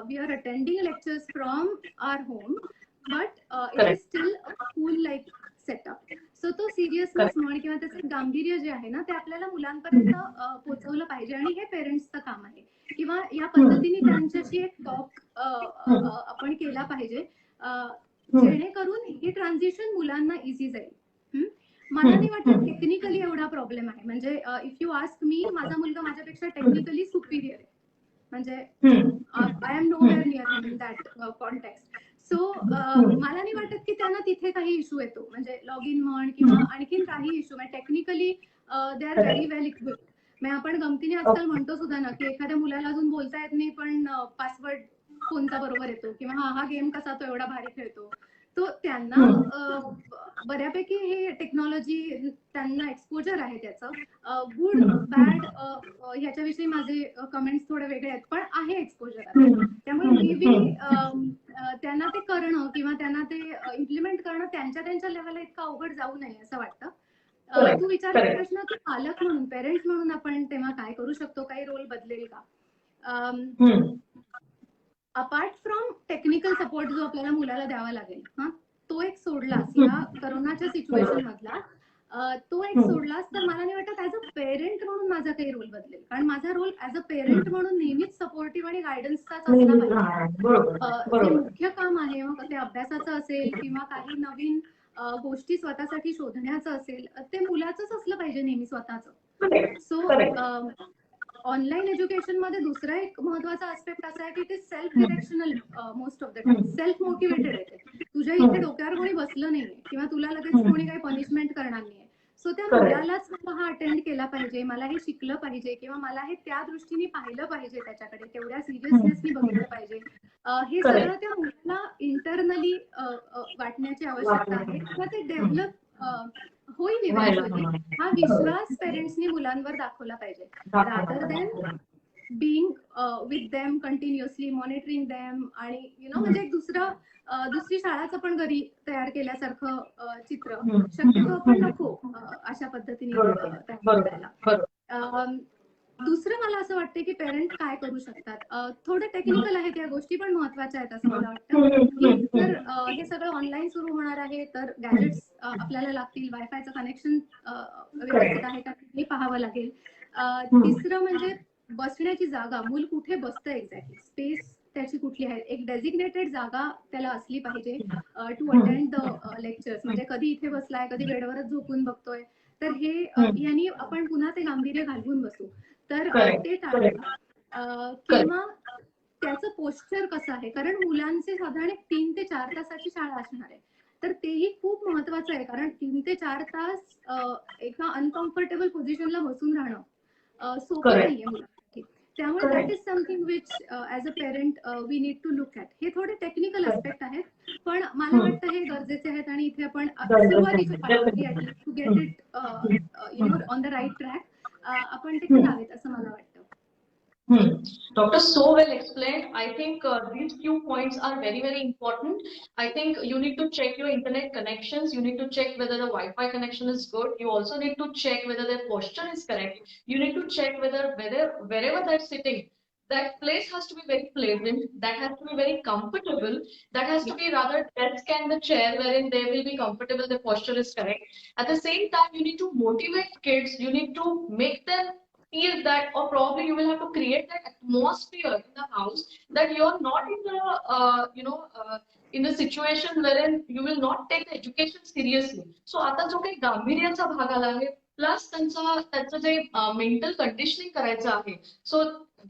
we are attending lectures from our home, but it is still a school like setup. So तो सिरियसनेस म्हण किंवा त्याचं गांभीर्य जे आहे ना, ते आपल्याला मुलांपर्यंत पोहोचवलं पाहिजे. आणि हे पेरेंट्सचं काम आहे. किंवा या पद्धतीने त्यांच्याशी एक टॉक आपण केला पाहिजे, जेणेकरून हे ट्रान्झिशन मुलांना इझी जाईल. मला नाही वाटत टेक्निकली एवढा प्रॉब्लेम आहे. म्हणजे इफ यू आस्क मी, माझा मुलगा माझ्यापेक्षा टेक्निकली सुपिरियर आहे. म्हणजे I am nowhere near in that context. So मला नाही वाटत की त्यांना तिथे काही इश्यू येतो. म्हणजे लॉग इन म्हण किंवा आणखीन काही इश्यू. म्हणजे technically they are very well equipped. म्हणजे आपण गमतीने आजकाल म्हणतो सुद्धा ना, की एखाद्या मुलाला अजून बोलता येत नाही, पण पासवर्ड फोनचा बरोबर येतो, किंवा हा गेम कसा तो एवढा भारी खेळतो. तो त्यांना बऱ्यापैकी हे टेक्नॉलॉजी त्यांना एक्सपोजर आहे त्याचं. गुड बॅड ह्याच्याविषयी माझे कमेंट्स थोडे वेगळे आहेत, पण आहे एक्सपोजर. त्यामुळे मे बी त्यांना ते करणं किंवा त्यांना ते इम्प्लिमेंट करणं त्यांच्या लेवलला इतकं अवघड जाऊ नये असं वाटतं. तू विचारला प्रश्न की पालक म्हणून, पेरेंट्स म्हणून आपण तेव्हा काय करू शकतो, काही रोल बदलेल का? अपार्ट फ्रॉम टेक्निकल सपोर्ट जो आपल्याला मुलाला द्यावा लागेल, तो एक सोडलास या करोनाच्या सिच्युएशन मधला, तो एक सोडलास, तर मला नाही वाटत ऍज अ पेरेंट म्हणून माझा काही रोल बदलेल. कारण माझा रोल ऍज अ पेरेंट म्हणून नेहमीच सपोर्टिव्ह आणि गायडन्सचाच असला पाहिजे. जे मुख्य काम आहे, मग ते अभ्यासाचं असेल किंवा काही नवीन गोष्टी स्वतःसाठी शोधण्याचं असेल, ते मुलाचंच असलं पाहिजे नेहमी स्वतःचं. सो ऑनलाईन एज्युकेशन मध्ये दुसरा एक महत्वाचा आस्पेक्ट असा आहे की ते self directional most of the time self motivated आहे. तुझ्या इथे डोक्यावर कोणी बसलं नाहीये किंवा तुला लगेच कोणी काही पनिशमेंट करणार नाहीये. सो त्या मुलालाच मला हा अटेंड केला पाहिजे, मला हे शिकलं पाहिजे किंवा मला हे त्या दृष्टीने पाहिलं पाहिजे, त्याच्याकडे तेवढ्या सिरियसनेसनी बघितलं पाहिजे. हे सगळं त्या मुलाला इंटरनली वाटण्याची आवश्यकता आहे किंवा ते डेव्हलप होईल इव्हेंच्युअली. हा विश्वास पेरेंट्सनी मुलांवर दाखवला पाहिजे, rather than being with them continuously monitoring them. आणि म्हणजे एक दुसरी शाळाचं पण घरी तयार केल्यासारखं चित्र शक्यतो आपण नको अशा पद्धतीने तयार करायला. दुसरं मला असं वाटतं की पेरेंट काय करू शकतात, थोडं टेक्निकल आहेत या गोष्टी पण महत्वाच्या आहेत असं मला वाटतं की जर हे सगळं ऑनलाईन सुरू होणार आहे तर गॅजेट्स आपल्याला लागतील, वायफायचं कनेक्शन व्यवस्थित आहे का हे पाहावं लागेल. तिसरं म्हणजे बसण्याची जागा, मूल कुठे बसतं एक्झॅक्टली, स्पेस त्याची कुठली आहे, एक डेझिग्नेटेड जागा त्याला असली पाहिजे टू अटेंड द लेक्चर्स. म्हणजे कधी इथे बसलाय, कधी बेडवरच झोपून बघतोय, तर हे यांनी आपण पुन्हा ते गांभीर्य घालवून बसू, तर ते टाळावं. किंवा त्याचं पोस्चर कसं आहे, कारण मुलांचे साधारण 3 ते 4 तासाची शाळा असणार आहे, तर तेही खूप महत्वाचं आहे. कारण 3 ते 4 तास एका अनकम्फर्टेबल पोझिशनला बसून राहणं सोपं नाहीये मुलांसाठी. त्यामुळे that is something which as a parent we need to look at. हे थोडे टेक्निकल ऍस्पेक्ट आहेत, पण मला वाटतं हे गरजेचे आहेत आणि इथे आपण सुरुवातीच्या काळामध्ये to get it on the right track आपण ते करावेत असं मला वाटतं. Doctor, so well explained. I think these few points are very, very important. I think you need to check your internet connections. You need to check whether the Wi-Fi connection is good. You also need to check whether their posture is correct. You need to check whether wherever they're sitting, that place has to be very pleasant. That has to be very comfortable. That has to be rather desk and the chair wherein they will be comfortable. Their posture is correct. At the same time, you need to motivate kids. You need to make them feel that, or probably you will have to create that atmosphere in the house that you're not in the in a situation wherein you will not take the education seriously. So आता जो काही गांभीर्याचा भाग आला आहे, प्लस त्याचं जे मेंटल कंडिशनिंग करायचं आहे, so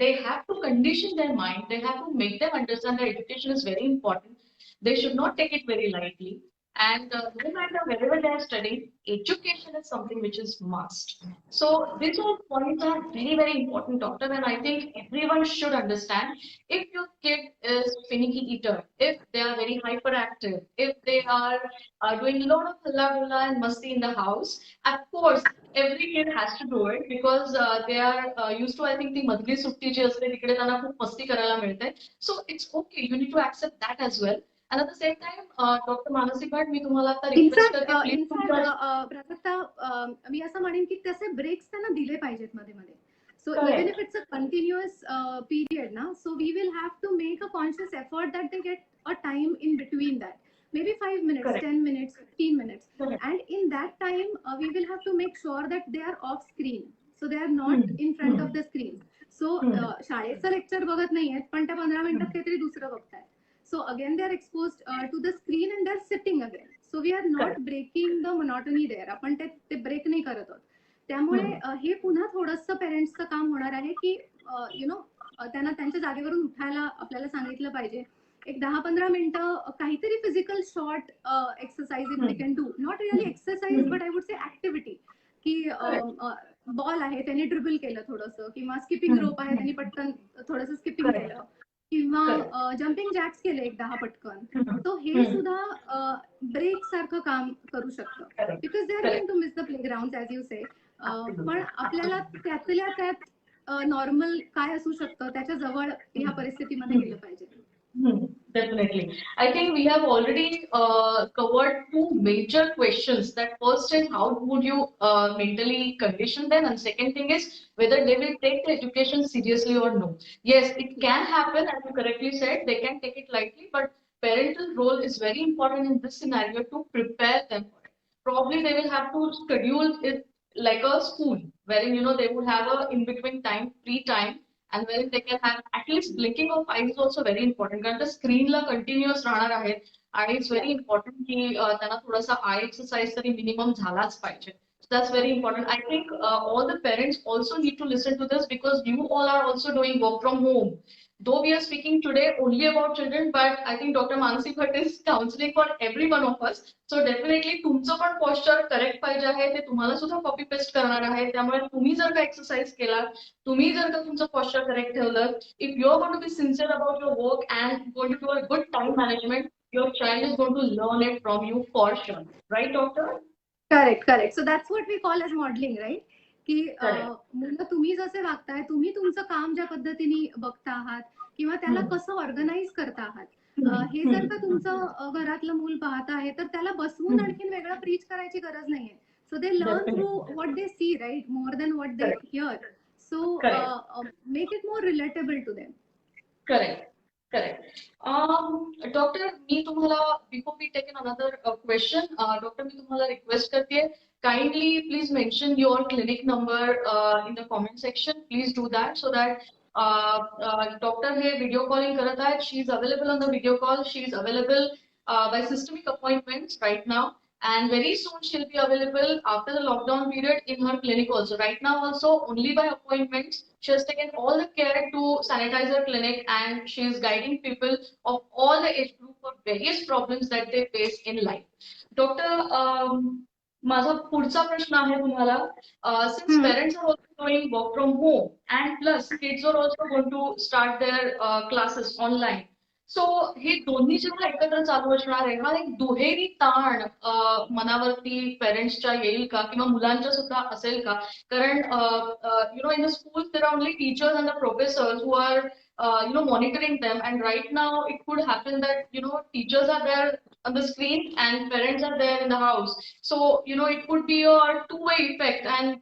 they have to condition their mind, they have to make them understand that education is very important. They should not take it very lightly. And no matter wherever they are studying, education is something which is must. So these all points are very, very important, doctor, and I think everyone should understand. If your kid is finicky eater, if they are very hyperactive, if they are doing a lot of halla gulla and masti in the house, of course every kid has to do it because they are used to, I think, the madli sutti ji asते तिकडे त्यांना खूप मस्ती करायला मिळते. So it's okay, you need to accept that as well. And at the same time, Dr. Manasi Bhatt, मी तुम्हाला आता रिक्वेस्ट करते प्लीज प्राजक्ता, मी असं म्हणेन की तसे ब्रेक्स त्यांना दिले पाहिजेत मध्ये मध्ये. So even if it's a continuous period ना, so we will have to make a conscious effort that they get a time in between that. Maybe 5 minutes, 10 minutes, 15 minutes. And in that time, we will have to make sure that they are off screen. So they are not in front of the screen. So शाळेचं लेक्चर बघत नाहीयेत, पण त्या 15 मिनिटात काहीतरी दुसरं बघतायत. So again, they are exposed to the screen and they are sitting again. So we are not breaking the monotony there. आपण ते ब्रेक नाही करत आहोत. त्यामुळे हे पुन्हा थोडंसं पेरेंट्सचं काम होणार आहे की त्यांना त्यांच्या जागेवरून उठायला आपल्याला सांगितलं पाहिजे. एक 10-15 मिनिटं काहीतरी physical short exercise if they can do, not really exercise but I would say activity, की बॉल आहे त्यांनी ड्रिबल केलं थोडंसं, किंवा स्किपिंग रोप आहे त्यांनी पटकन थोडंसं स्किपिंग केलं, किंवा जम्पिंग जॅक्स केले एक 10 पटकन. तो हे सुद्धा ब्रेक सारखं काम करू शकतं, because they are going to miss the playground as you say. पण आपल्याला त्यातल्या त्यात नॉर्मल काय असू शकतं त्याच्या जवळ ह्या परिस्थितीमध्ये गेलं पाहिजे. Definitely. I think we have already covered two major questions. That first is how would you mentally condition them, and second thing is whether they will take the education seriously or no. Yes, it can happen, as you correctly said, they can take it lightly, but parental role is very important in this scenario to prepare them for it. Probably they will have to schedule it like a school, wherein they would have a in between time, free time, and wherein they can have at least blinking of eyes is also very important. कारण त्या स्क्रीनला कंटिन्युअस राहणार आहेत आणि इट्स व्हेरी इम्पॉर्टंट की त्यांना थोडासा आय एक्सरसाइज तरी मिनिमम झालाच पाहिजे. That's very important. I think all the parents also need to listen to this because you all are also doing work from home. Though we are speaking today only about children, but I think Dr. Manasi Bhatt is counseling for every one of us. So definitely तुमचं पण posture correct पाहिजे आहे ते तुम्हाला सुद्धा copy paste करणार आहे. त्यामुळे तुम्ही जर का exercise केला, तुम्ही जर का तुमचं posture correct ठेवलं, if you're going to be sincere about your work and going to do a good time management, your child is going to learn it from you for sure. Right, doctor? Correct. So that's what we call as modelling, right? की Correct. मुलं तुम्ही जसे वागताय, तुम्ही तुमचं काम ज्या पद्धतीने बघता आहात किंवा त्याला कसं ऑर्गनाईज करता आहात, हे जर का तुमचं घरातलं मूल पाहत आहे तर त्याला बसवून आणखीन वेगळं प्रीच करायची गरज नाहीये. So they learn through what they see, right, more than what they hear. So make it more relatable to them. Correct. Correct. Doctor, मी तुम्हाला before we take another question, Doctor, मी तुम्हाला request करते, kindly please mention your clinic number in the comment section. Please do that so that Doctor हे video calling करत आहेत. She is available on the video call. She is available by systemic appointments right now. And very soon she'll be available after the lockdown period in her clinic also. Right now also only by appointments. She has taken all the care to sanitize her clinic and she is guiding people of all the age group for various problems that they face in life. Doctor, माझा पुढचा प्रश्न आहे तुम्हाला. Since parents are also doing work from home and plus kids are also going to start their classes online. So हे दोन्ही जेव्हा एकत्र चालू असणार आहे, हा एक दुहेरी ताण मनावरती पेरेंट्सच्या येईल का किंवा मुलांच्या सुद्धा असेल का? कारण in the school there are only teachers and the professors who are monitoring them, and right now it could happen that teachers are there on the screen and parents are there in the house. So it could be a two-way effect, and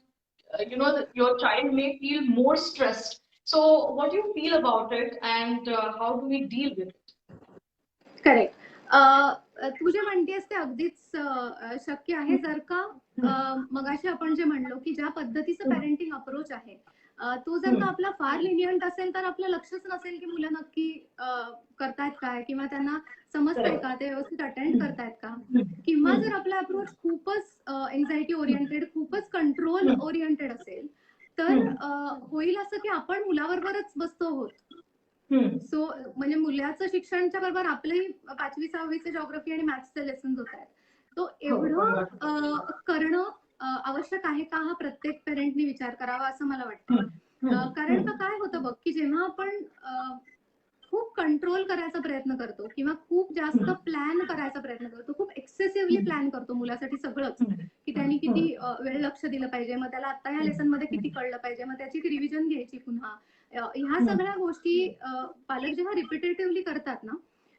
your child may feel more stressed. So what do you feel about it, and how do we deal with it? Correct. तू जे म्हणतेस ते अगदीच शक्य आहे जर का मगाशी आपण जे म्हणलो की ज्या पद्धतीचं पॅरेंटिंग अप्रोच आहे तो जर का आपला फार लिनियंट असेल तर आपलं लक्षच नसेल की मुलं नक्की करतायत काय किंवा त्यांना समजतंय का, ते व्यवस्थित अटेंड करतायत का. किंवा जर आपला अप्रोच खूपच एन्झायटी ओरिएंटेड, खूपच कंट्रोल ओरिएंटेड असेल तर होईल असं की आपण मुलाबरोबरच बसतो आहोत. सो म्हणजे मुलाचं शिक्षणच्या बरोबर आपलेही 5वी 6वीचे जॉग्राफी आणि मॅथ्सचे लेसन्स होत आहेत. तो एवढं करणं आवश्यक आहे का, हा प्रत्येक पेरेंटनी विचार करावा असं मला वाटतं. कारण का काय होतं बघ की जेव्हा आपण खूप कंट्रोल करायचा प्रयत्न करतो किंवा खूप जास्त प्लॅन करायचा प्रयत्न करतो, खूप एक्सेसिव्हली प्लॅन करतो मुलासाठी सगळंच, की त्यांनी किती वेळ लक्ष दिलं पाहिजे, मग त्याला आता ह्या लेसन मध्ये किती कळलं पाहिजे, मग त्याची रिव्हिजन घ्यायची पुन्हा. ह्या सगळ्या गोष्टी पालक जेव्हा रिपिटेटिव्हली करतात ना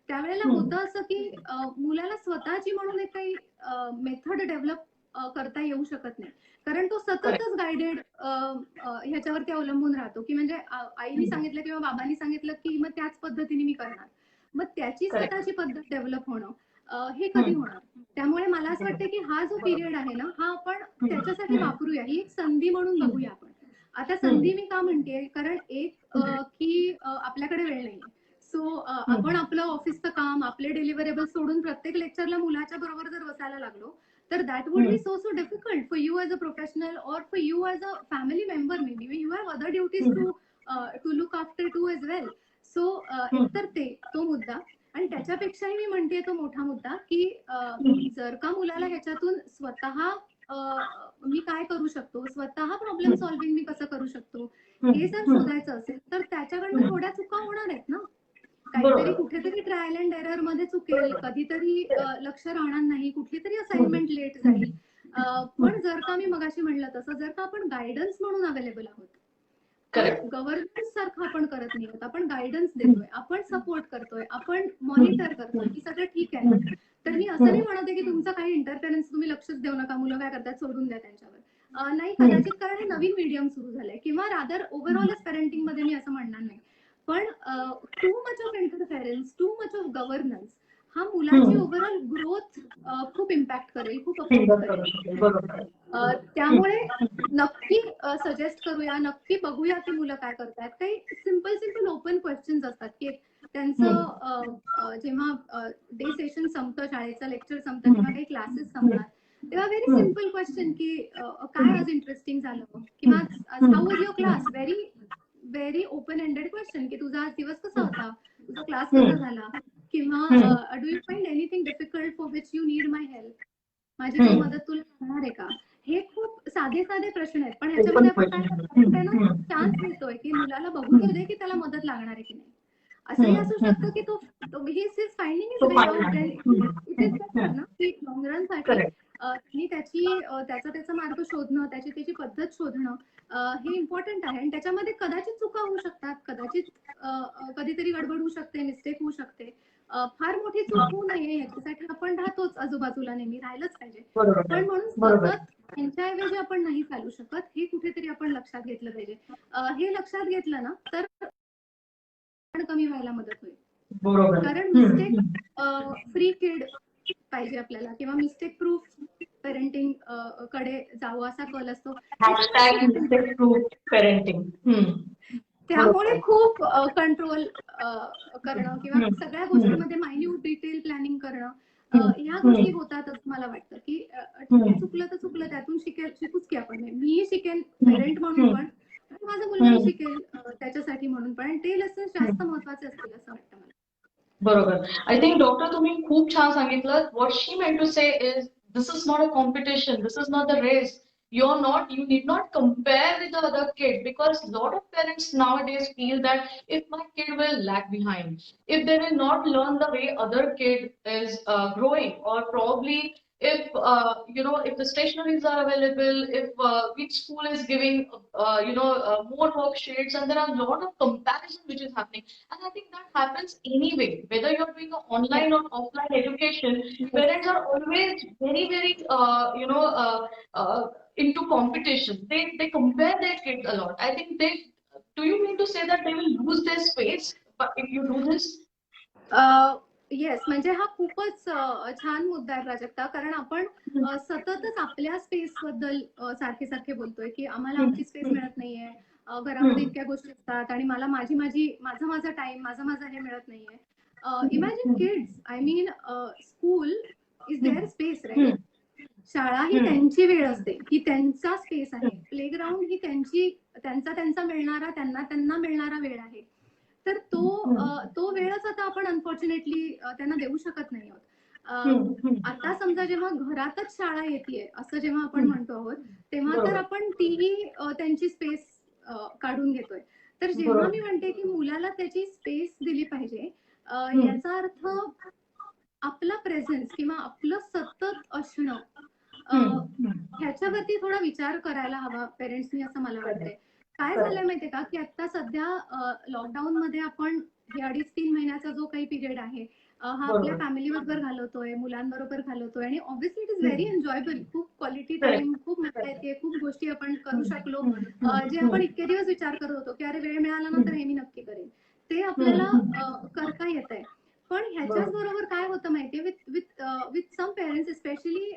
त्यावेळेला होतं असं की मुलाला स्वतःची म्हणून एक काही मेथड डेव्हलप करता येऊ शकत नाही. कारण तो सततच गायडेड ह्याच्यावरती अवलंबून राहतो की म्हणजे आईने सांगितलं किंवा बाबांनी सांगितलं की मग त्याच पद्धतीने मी करणार. मग त्याची स्वतःची पद्धत डेव्हलप होणं हे कधी होणार. त्यामुळे मला असं वाटतं की हा जो पिरियड आहे ना हा आपण त्याच्यासाठी वापरूया, ही एक संधी म्हणून बघूया आपण. आता संधी मी का म्हणतेय, कारण एक की आपल्याकडे वेळ नाहीये. सो आपण आपलं ऑफिसचं काम, आपले डिलिव्हरेबल सोडून प्रत्येक लेक्चरला मुलाच्या बरोबर जर बसायला लागलो तर that would be so difficult for you as a professional or for you as a family member. Maybe you have other duties to look after too as well. So एकतर तो मुद्दा, आणि त्याच्यापेक्षाही मी म्हणते तो मोठा मुद्दा की जर का मुलाला ह्याच्यातून स्वतः मी काय करू शकतो, स्वतः प्रॉब्लेम सॉल्व्हिंग मी कसं करू शकतो हे जर शोधायचं असेल तर त्याच्याकडनं थोड्या चुका होणार आहेत ना. काहीतरी कुठेतरी ट्रायल अँड एरर मध्ये चुकेल, कधीतरी लक्ष राहणार नाही, कुठली तरी असाइनमेंट लेट जाईल. पण जर का मी मगाशी म्हणलं तसं जर का आपण गायडन्स म्हणून अवेलेबल आहोत, गव्हर्नन्स सारखं आपण करत नाही आहोत, आपण गायडन्स देतोय, आपण सपोर्ट करतोय, आपण मॉनिटर करतोय की सगळं ठीक आहे, तर मी असं नाही म्हणते की तुमचा काही इंटरफेरन्स तुम्ही लक्षच देऊ नका, मुलं काय करतात सोडून द्या त्यांच्यावर. नाही, कदाचित कारण हे नवीन मीडियम सुरू झालंय किंवा रादर ओव्हरऑलच पॅरेंटिंग मध्ये मी असं म्हणणार नाही. पण too much of interference, too much of governance हा मुलाची ओव्हरऑल ग्रोथ खूप इम्पॅक्ट करेल, खूप अफेक्ट करेल. त्यामुळे नक्की सजेस्ट करूया, नक्की बघूया की मुलं काय करतात. काही सिम्पल ओपन क्वेश्चन्स असतात की त्यांचं जेव्हा डे सेशन संपतं, शाळेचं लेक्चर संपतं किंवा काही क्लासेस संपतात तेव्हा व्हेरी सिम्पल क्वेश्चन की काय आज इंटरेस्टिंग झालं किंवा how was your class, very very open ended question की तुझा आज दिवस कसा होता, तुझा क्लास कसा झाला, किंवा do you find anything difficult for which you need my help, माझी काही मदत तुला लागणार आहे का. हे खूप साधे साधे प्रश्न आहेत, पण ह्याच्यामध्ये आपण काय करतो, त्यांना चान्स देतोय की मुलाला बघू तर दे की त्याला मदत लागणार आहे की नाही. असंही असू शकतं की तो he is finding is way out and it is ना की लॉंग रन साठी त्यांनी त्याचा मार्ग शोधणं, त्याची पद्धत शोधणं हे इम्पॉर्टंट आहे. आणि त्याच्यामध्ये कदाचित चुका होऊ शकतात, कदाचित कधीतरी गडबड होऊ शकते, मिस्टेक होऊ शकते. फार मोठी चूक होऊ नये याच्यासाठी आपण राहतोच आजूबाजूला, नेहमी राहिलंच पाहिजे. पण म्हणून सतत त्यांच्याऐवजी आपण नाही चालू शकत, हे कुठेतरी आपण लक्षात घेतलं पाहिजे. हे लक्षात घेतलं ना तर कमी व्हायला मदत होईल. कारण मिस्टेक फ्री किड पाहिजे आपल्याला, किंवा मिस्टेक प्रूफ पेरेंटिंग कडे जावं असा कल असतो. त्यामुळे खूप कंट्रोल करणं किंवा सगळ्या गोष्टींमध्ये मायन्यूट डिटेल प्लॅनिंग करणं ह्या गोष्टी होतात असं मला वाटतं. की चुकलं तर चुकलं, त्यातून शिकूच की आपण. मीही शिकेन पेरेंट म्हणून, पण माझा मुलगा शिकेल त्याच्यासाठी म्हणून पण. ते लेसन जास्त महत्वाचे असतील असं वाटतं मला. बरोबर. आय थिंक डॉक्टर तुम्ही खूप छान सांगितलं. What she meant to say is this is not a competition, this is not the race. You need not compare with the other kid, because a lot of parents nowadays feel that if my kid will lag behind, if they will not learn the way other kid is growing, or probably if if the stationaries are available, if which school is giving more worksheets, and there are a lot of comparison which is happening. And I think that happens anyway, whether you're doing an online or offline education. Parents are always very very into competition. They compare their kids a lot. I think do you mean to say that they will lose their space if you do this? Yes, म्हणजे हा खूपच छान मुद्दा आहे प्राजक्ता. कारण आपण सततच आपल्या स्पेस बद्दल सारखे सारखे बोलतोय की आम्हाला आमची स्पेस मिळत नाहीये, घरामध्ये इतक्या गोष्टी असतात आणि मला माझा टाइम माझा हे मिळत नाहीये. Imagine kids, I mean school is their space, right. शाळा ही त्यांची वेळ असते, ही त्यांचा स्पेस आहे. प्लेग्राऊंड ही त्यांचा मिळणारा त्यांना मिळणारा वेळ आहे. तर तो वेळच आता आपण अनफॉर्च्युनेटली त्यांना देऊ शकत नाही आहोत. आता समजा जेव्हा घरातच शाळा येते असं जेव्हा आपण म्हणतो आहोत, तेव्हा तर आपण तीही त्यांची स्पेस काढून घेतोय. तर जेव्हा मी म्हणते की मुलाला त्याची स्पेस दिली पाहिजे, याचा अर्थ आपला प्रेझेन्स किंवा आपलं सतत असणं ह्याच्यावरती थोडा विचार करायला हवा पेरेंट्सनी, असं मला वाटतंय. काय झालंय माहितीये का की आता सध्या लॉकडाऊन मध्ये आपण हे 2.5-3 महिन्याचा जो काही पिरियड आहे हा आपल्या फॅमिली बरोबर घालवतोय, मुलांबरोबर घालवतोय, आणि obviously it is very enjoyable. खूप क्वालिटी टाइम, खूप मजा येते, खूच गोष्टी आपण करू शकलो जे आपण इतके दिवस विचार करत होतो की अरे वेळ मिळाला ना तर हे मी नक्की करेन, ते आपल्याला करता येत आहे. पण ह्याच्याच बरोबर काय होतं माहितीये, विथ सम पेरेंट्स स्पेशली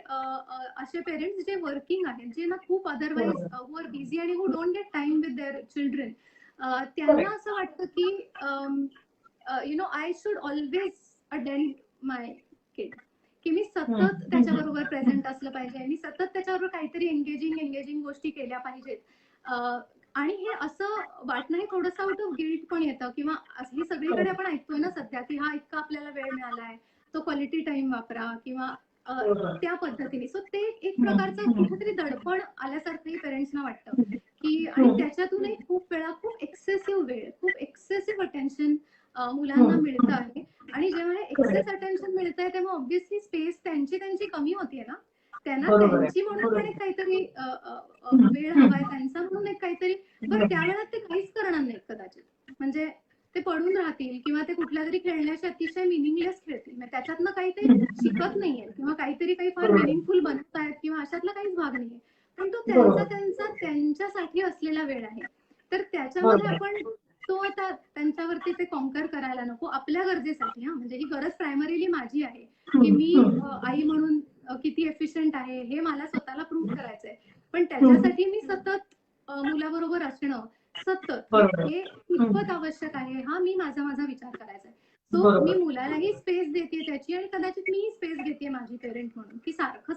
असे पेरेंट्स जे वर्किंग आहेत, जे ना खूप अदरवाईज हू आर बिझी आणि who don't get time with their children, त्यांना असं वाटतं की आय शुड ऑलवेज अटेंड माय किड, की मी सतत त्याच्याबरोबर प्रेझेंट असलं पाहिजे, मी सतत त्याच्याबरोबर काहीतरी एंगेजिंग गोष्टी केल्या पाहिजेत. आणि हे असं वाटणं हे थोडंसं आउट ऑफ गिल्ट पण येतं, किंवा हे सगळीकडे आपण ऐकतोय ना सध्या की हा इतका आपल्याला वेळ मिळालाय, तो क्वालिटी टाइम वापरा, किंवा त्या पद्धतीने. सो ते एक प्रकारचं कुठेतरी दडपण आल्यासारखंही पेरेंट्सना वाटतं की, आणि त्याच्यातूनही खूप वेळा खूप एक्सेसिव्ह अटेन्शन मुलांना मिळतं आहे. आणि जेव्हा एक्सेस अटेन्शन मिळतंय तेव्हा ऑब्व्हियसली स्पेस त्यांची कमी होतीये ना. त्यांना त्यांची म्हणून पण एक काहीतरी वेळ हवाय, त्यांचा म्हणून एक काहीतरी. बरं, त्यावेळेला ते काहीच करणार नाहीत कदाचित, म्हणजे ते पडून राहतील किंवा ते कुठल्या तरी खेळण्याचे अतिशय मिनिंगलेस खेळतील, त्याच्यातनं काही ते शिकत नाहीये किंवा काहीतरी काही फार मिनिंगफुल बनत आहेत किंवा अशातला काहीच भाग नाहीये. पण तो त्यांच्यासाठी असलेला वेळ आहे. तर त्याच्यामध्ये आपण तो आता त्यांच्यावरती ते कॉन्कर करायला नको, आपल्या गरजेसाठी. म्हणजे ही गरज प्रायमरीली माझी आहे की मी आई म्हणून किती एफिशियंट आहे हे मला स्वतःला प्रूव्ह करायचंय. पण त्याच्यासाठी मी सतत मुलाबरोबर असणं सतत हे कितपत आवश्यक आहे हा मी माझा विचार करायचा आहे. सो मी मुलालाही स्पेस देते त्याची, आणि कदाचित मीही स्पेस घेते माझी पेरेंट म्हणून, की सारखं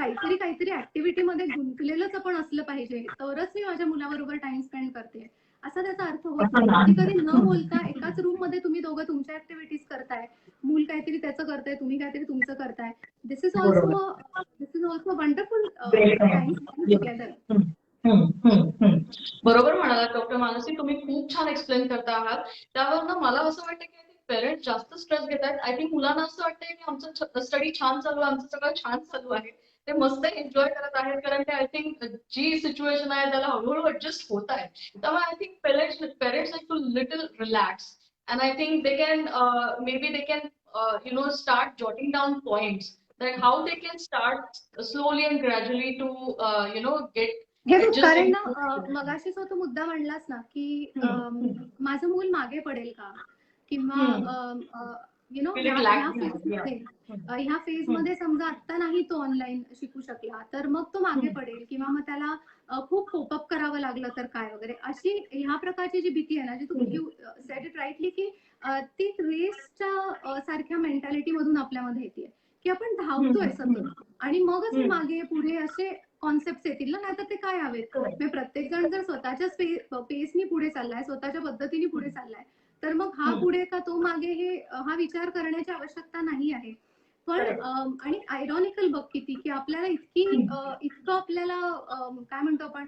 काहीतरी काहीतरी ऍक्टिव्हिटीमध्ये गुंतलेलंच आपण असलं पाहिजे, तरच मी माझ्या मुलाबरोबर टाइम स्पेंड करते, असा त्याचा अर्थ होत नाही. कधी कधी न बोलता एकाच रूम मध्ये तुम्ही दोघं तुमच्या ऍक्टिव्हिटीज करताय, मूल काहीतरी त्याचं करताय, तुम्ही काहीतरी तुमचं करताय. This is also wonderful time together. बरोबर म्हणाला डॉक्टर मानसी, तुम्ही खूप छान एक्सप्लेन करता आहात. त्यावरनं मला असं वाटतं की पेरेंट्स जास्त स्ट्रेस घेत आहेत. आय थिंक मुलांना असं वाटतंय की आमचं स्टडी छान चालू आहे, आमचं सगळं छान चालू आहे, ते मस्त एन्जॉय करत आहेत, कारण ते आय थिंक जी सिच्युएशन आहे त्याला हळूहळू ऍडजस्ट होत आहे. त्यामुळे I think parents too little relax, and I think they can maybe they can start jotting down points that how they can start slowly and gradually to get हे बघ, adjust कारण into ना मगाशी जो तू मुद्दा म्हणलास ना की हम्म. माझं मूल मागे पडेल का, किंवा Feel it lack behind. ह्या फेज मध्ये समजा आता नाही तो ऑनलाईन शिकू शकला तर मग तो मागे हम्म. पडेल, किंवा मग त्याला खूप कोपअप करावं लागलं तर काय वगैरे, अशी ह्या प्रकारची जी भीती आहे ना, जी तू सेड इट राईटली, की ती रेसच्या सारख्या मेंटॅलिटी मधून आपल्यामध्ये येते, की आपण धावतोय सतत आणि मगच हे मागे पुढे असे कॉन्सेप्ट येतील ना, नाहीतर ते काय हवेत. Correct. म्हणजे प्रत्येक जण जर स्वतःच्या पेसनी पुढे चाललाय, स्वतःच्या पद्धतीने पुढे चाललाय, तर मग हा पुढे का तो मागे हा विचार करण्याची आवश्यकता नाही आहे. पण आणि आयरॉनिकल बघ किती, की आपल्याला इतकं आपल्याला काय म्हणतो आपण,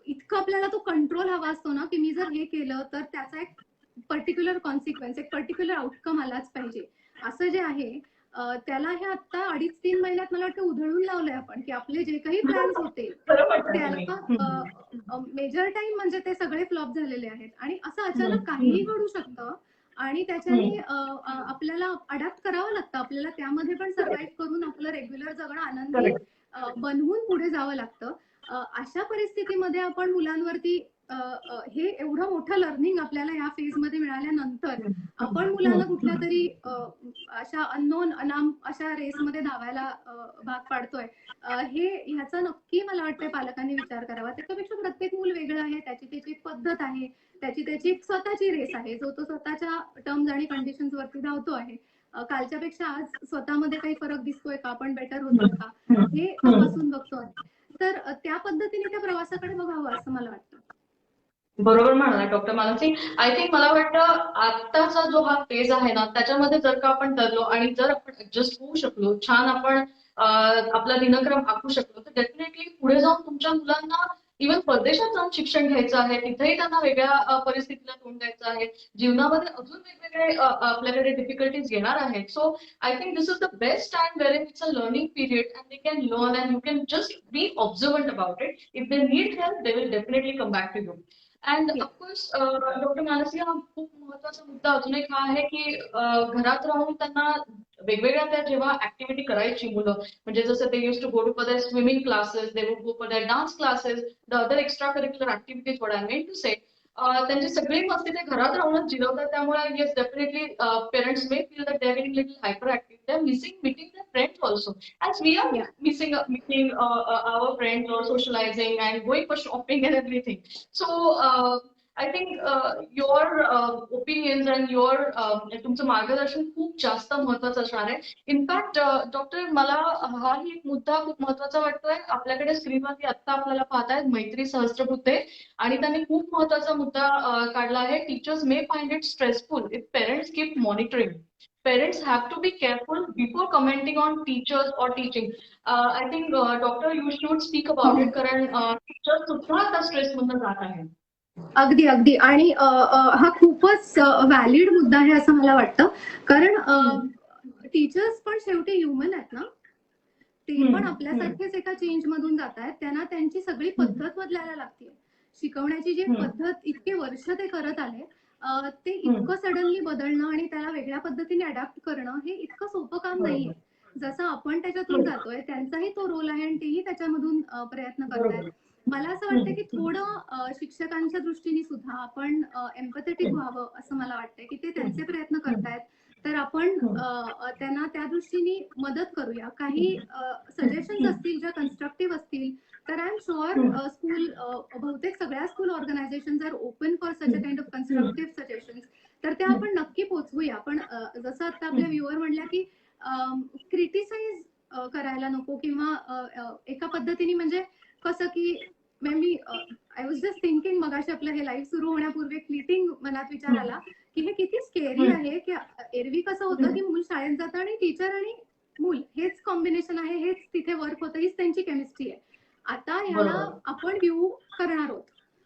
इतकं आपल्याला तो कंट्रोल हवा असतो ना, की मी जर हे केलं तर त्याचा एक पर्टिक्युलर कॉन्सिक्वेन्स, एक पर्टिक्युलर आउटकम आलाच पाहिजे, असं जे आहे त्याला हे आता 2.5-3 महिन्यात मला वाटतं उधळून लावलंय आपण, की आपले जे काही प्लॅन्स होते खरं म्हणताय तुम्ही. त्याला मेजर टाइम म्हणजे ते सगळे फ्लॉप झालेले आहेत. आणि असं अचानक काहीही घडू शकतं आणि त्याच्याने आपल्याला अडॅप्ट करावं लागतं, आपल्याला त्यामध्ये पण सर्व्हाइव्ह करून आपलं रेग्युलर जगणं आनंदी बनवून पुढे जावं लागतं. अशा परिस्थितीमध्ये आपण मुलांवरती हे एवढं मोठं लर्निंग आपल्याला या फेज मध्ये मिळाल्यानंतर आपण मुलांना कुठल्या तरी अशा अननोन अनाम अशा रेसमध्ये धावायला भाग पाडतोय, हे ह्याचा नक्की मला वाटतं पालकांनी विचार करावा. त्याच्यापेक्षा प्रत्येक मूल वेगळं आहे, त्याची त्याची एक पद्धत आहे, त्याची एक स्वतःची रेस आहे, जो तो स्वतःच्या टर्म्स आणि कंडिशन्स वरती धावतो आहे. कालच्या पेक्षा आज स्वतःमध्ये काही फरक दिसतोय का, आपण बेटर होतोय का, हे तपासून बघतोय. तर त्या पद्धतीने त्या प्रवासाकडे बघावं असं मला वाटतं. बरोबर म्हणाला डॉक्टर मानसी. आय थिंक मला वाटतं आत्ताचा जो हा फेज आहे ना, त्याच्यामध्ये जर का आपण ठरलो आणि जर आपण ऍडजस्ट होऊ शकलो, छान आपण आपला दिनक्रम आखू शकलो, तर डेफिनेटली पुढे जाऊन तुमच्या मुलांना इव्हन परदेशात जाऊन शिक्षण घ्यायचं आहे, तिथेही त्यांना वेगळ्या परिस्थितीला तोंड द्यायचं आहे, जीवनामध्ये अजून वेगवेगळे आपल्याकडे डिफिकल्टीज येणार आहेत. So I think this is the best time where it's a learning period and they can learn and you can just be observant about it. If they need help they will definitely come back to you. And of course doctor Manasi, हा खूप महत्वाचा मुद्दा अजून एक हा आहे की घरात राहून त्यांना वेगवेगळ्या त्या जेव्हा ऍक्टिव्हिटी करायची मुलं, म्हणजे जसं ते use to go to for their swimming classes, they would go for their dance classes, the other extra curricular activities, what I mean to say, त्यांची सगळी मस्ती ते घरात राहूनच जिरवतात. त्यामुळे yes definitely parents may feel that they are getting little hyper active, they are missing meeting their friends also, as we are missing our friends or socializing and going for shopping and everything. So I think your opinions and your तुमचं मार्गदर्शन खूप जास्त महत्वाचं असणार आहे. इनफॅक्ट डॉक्टर, मला हाही एक मुद्दा खूप महत्वाचा वाटतोय. आपल्याकडे स्क्रीनवरती आता आपल्याला पाहतायत मैत्री सहस्त्रबुद्धे, आणि त्यांनी खूप महत्वाचा मुद्दा काढला आहे. Teachers may find it stressful if parents keep monitoring. Parents have to be careful before commenting on teachers or teaching. I think doctor, you should speak about it, कारण टीचर सुद्धा आता स्ट्रेस मधून जात आहेत. अगदी अगदी. आणि हा खूपच व्हॅलिड मुद्दा आहे असं मला वाटतं, कारण टीचर्स पण शेवटी ह्युमन आहेत ना, ते पण आपल्यासारखेच एका चेंज मधून जात आहेत. त्यांना त्यांची सगळी पद्धत बदलायला लागते. शिकवण्याची जी पद्धत इतके वर्ष ते करत आले, ते इतकं सडनली बदलणं आणि त्याला वेगळ्या पद्धतीने अडॅप्ट करणं हे इतकं सोपं काम नाहीये. जसं आपण त्याच्यातून जातोय, त्यांचाही तो रोल आहे आणि तेही त्याच्यामधून प्रयत्न करतायत. मला असं वाटतं की थोडं शिक्षकांच्या दृष्टीने सुद्धा आपण एम्पॅथेटिक व्हावं असं मला वाटतंय, की ते त्यांचे प्रयत्न करतायत, तर आपण त्यांना त्या दृष्टीने मदत करूया. काही सजेशन्स असतील ज्या कन्स्ट्रक्टिव्ह असतील, तर आय एम शुअर स्कूल, बहुतेक सगळ्या school organisations are open for such a kind of constructive suggestions, तर त्या आपण नक्की पोचवूया. पण जसं आता आपल्या व्ह्युअर म्हणल्या की क्रिटिसाइज करायला नको किंवा एका पद्धतीने म्हणजे कसं की मी आय वॉज जस्ट थिंकिंग मगाशी आपलं हे लाईव्ह सुरू होण्यापूर्वी फ्लिटिंग मनात विचार आला की हे किती स्केरी आहे की एरवी कसं होतं की मूल शाळेत जातं आणि टीचर आणि मूल हेच कॉम्बिनेशन आहे, हेच तिथे वर्क होतं, हीच त्यांची केमिस्ट्री आहे. आता ह्याला आपण व्ह्यू करणार आहोत,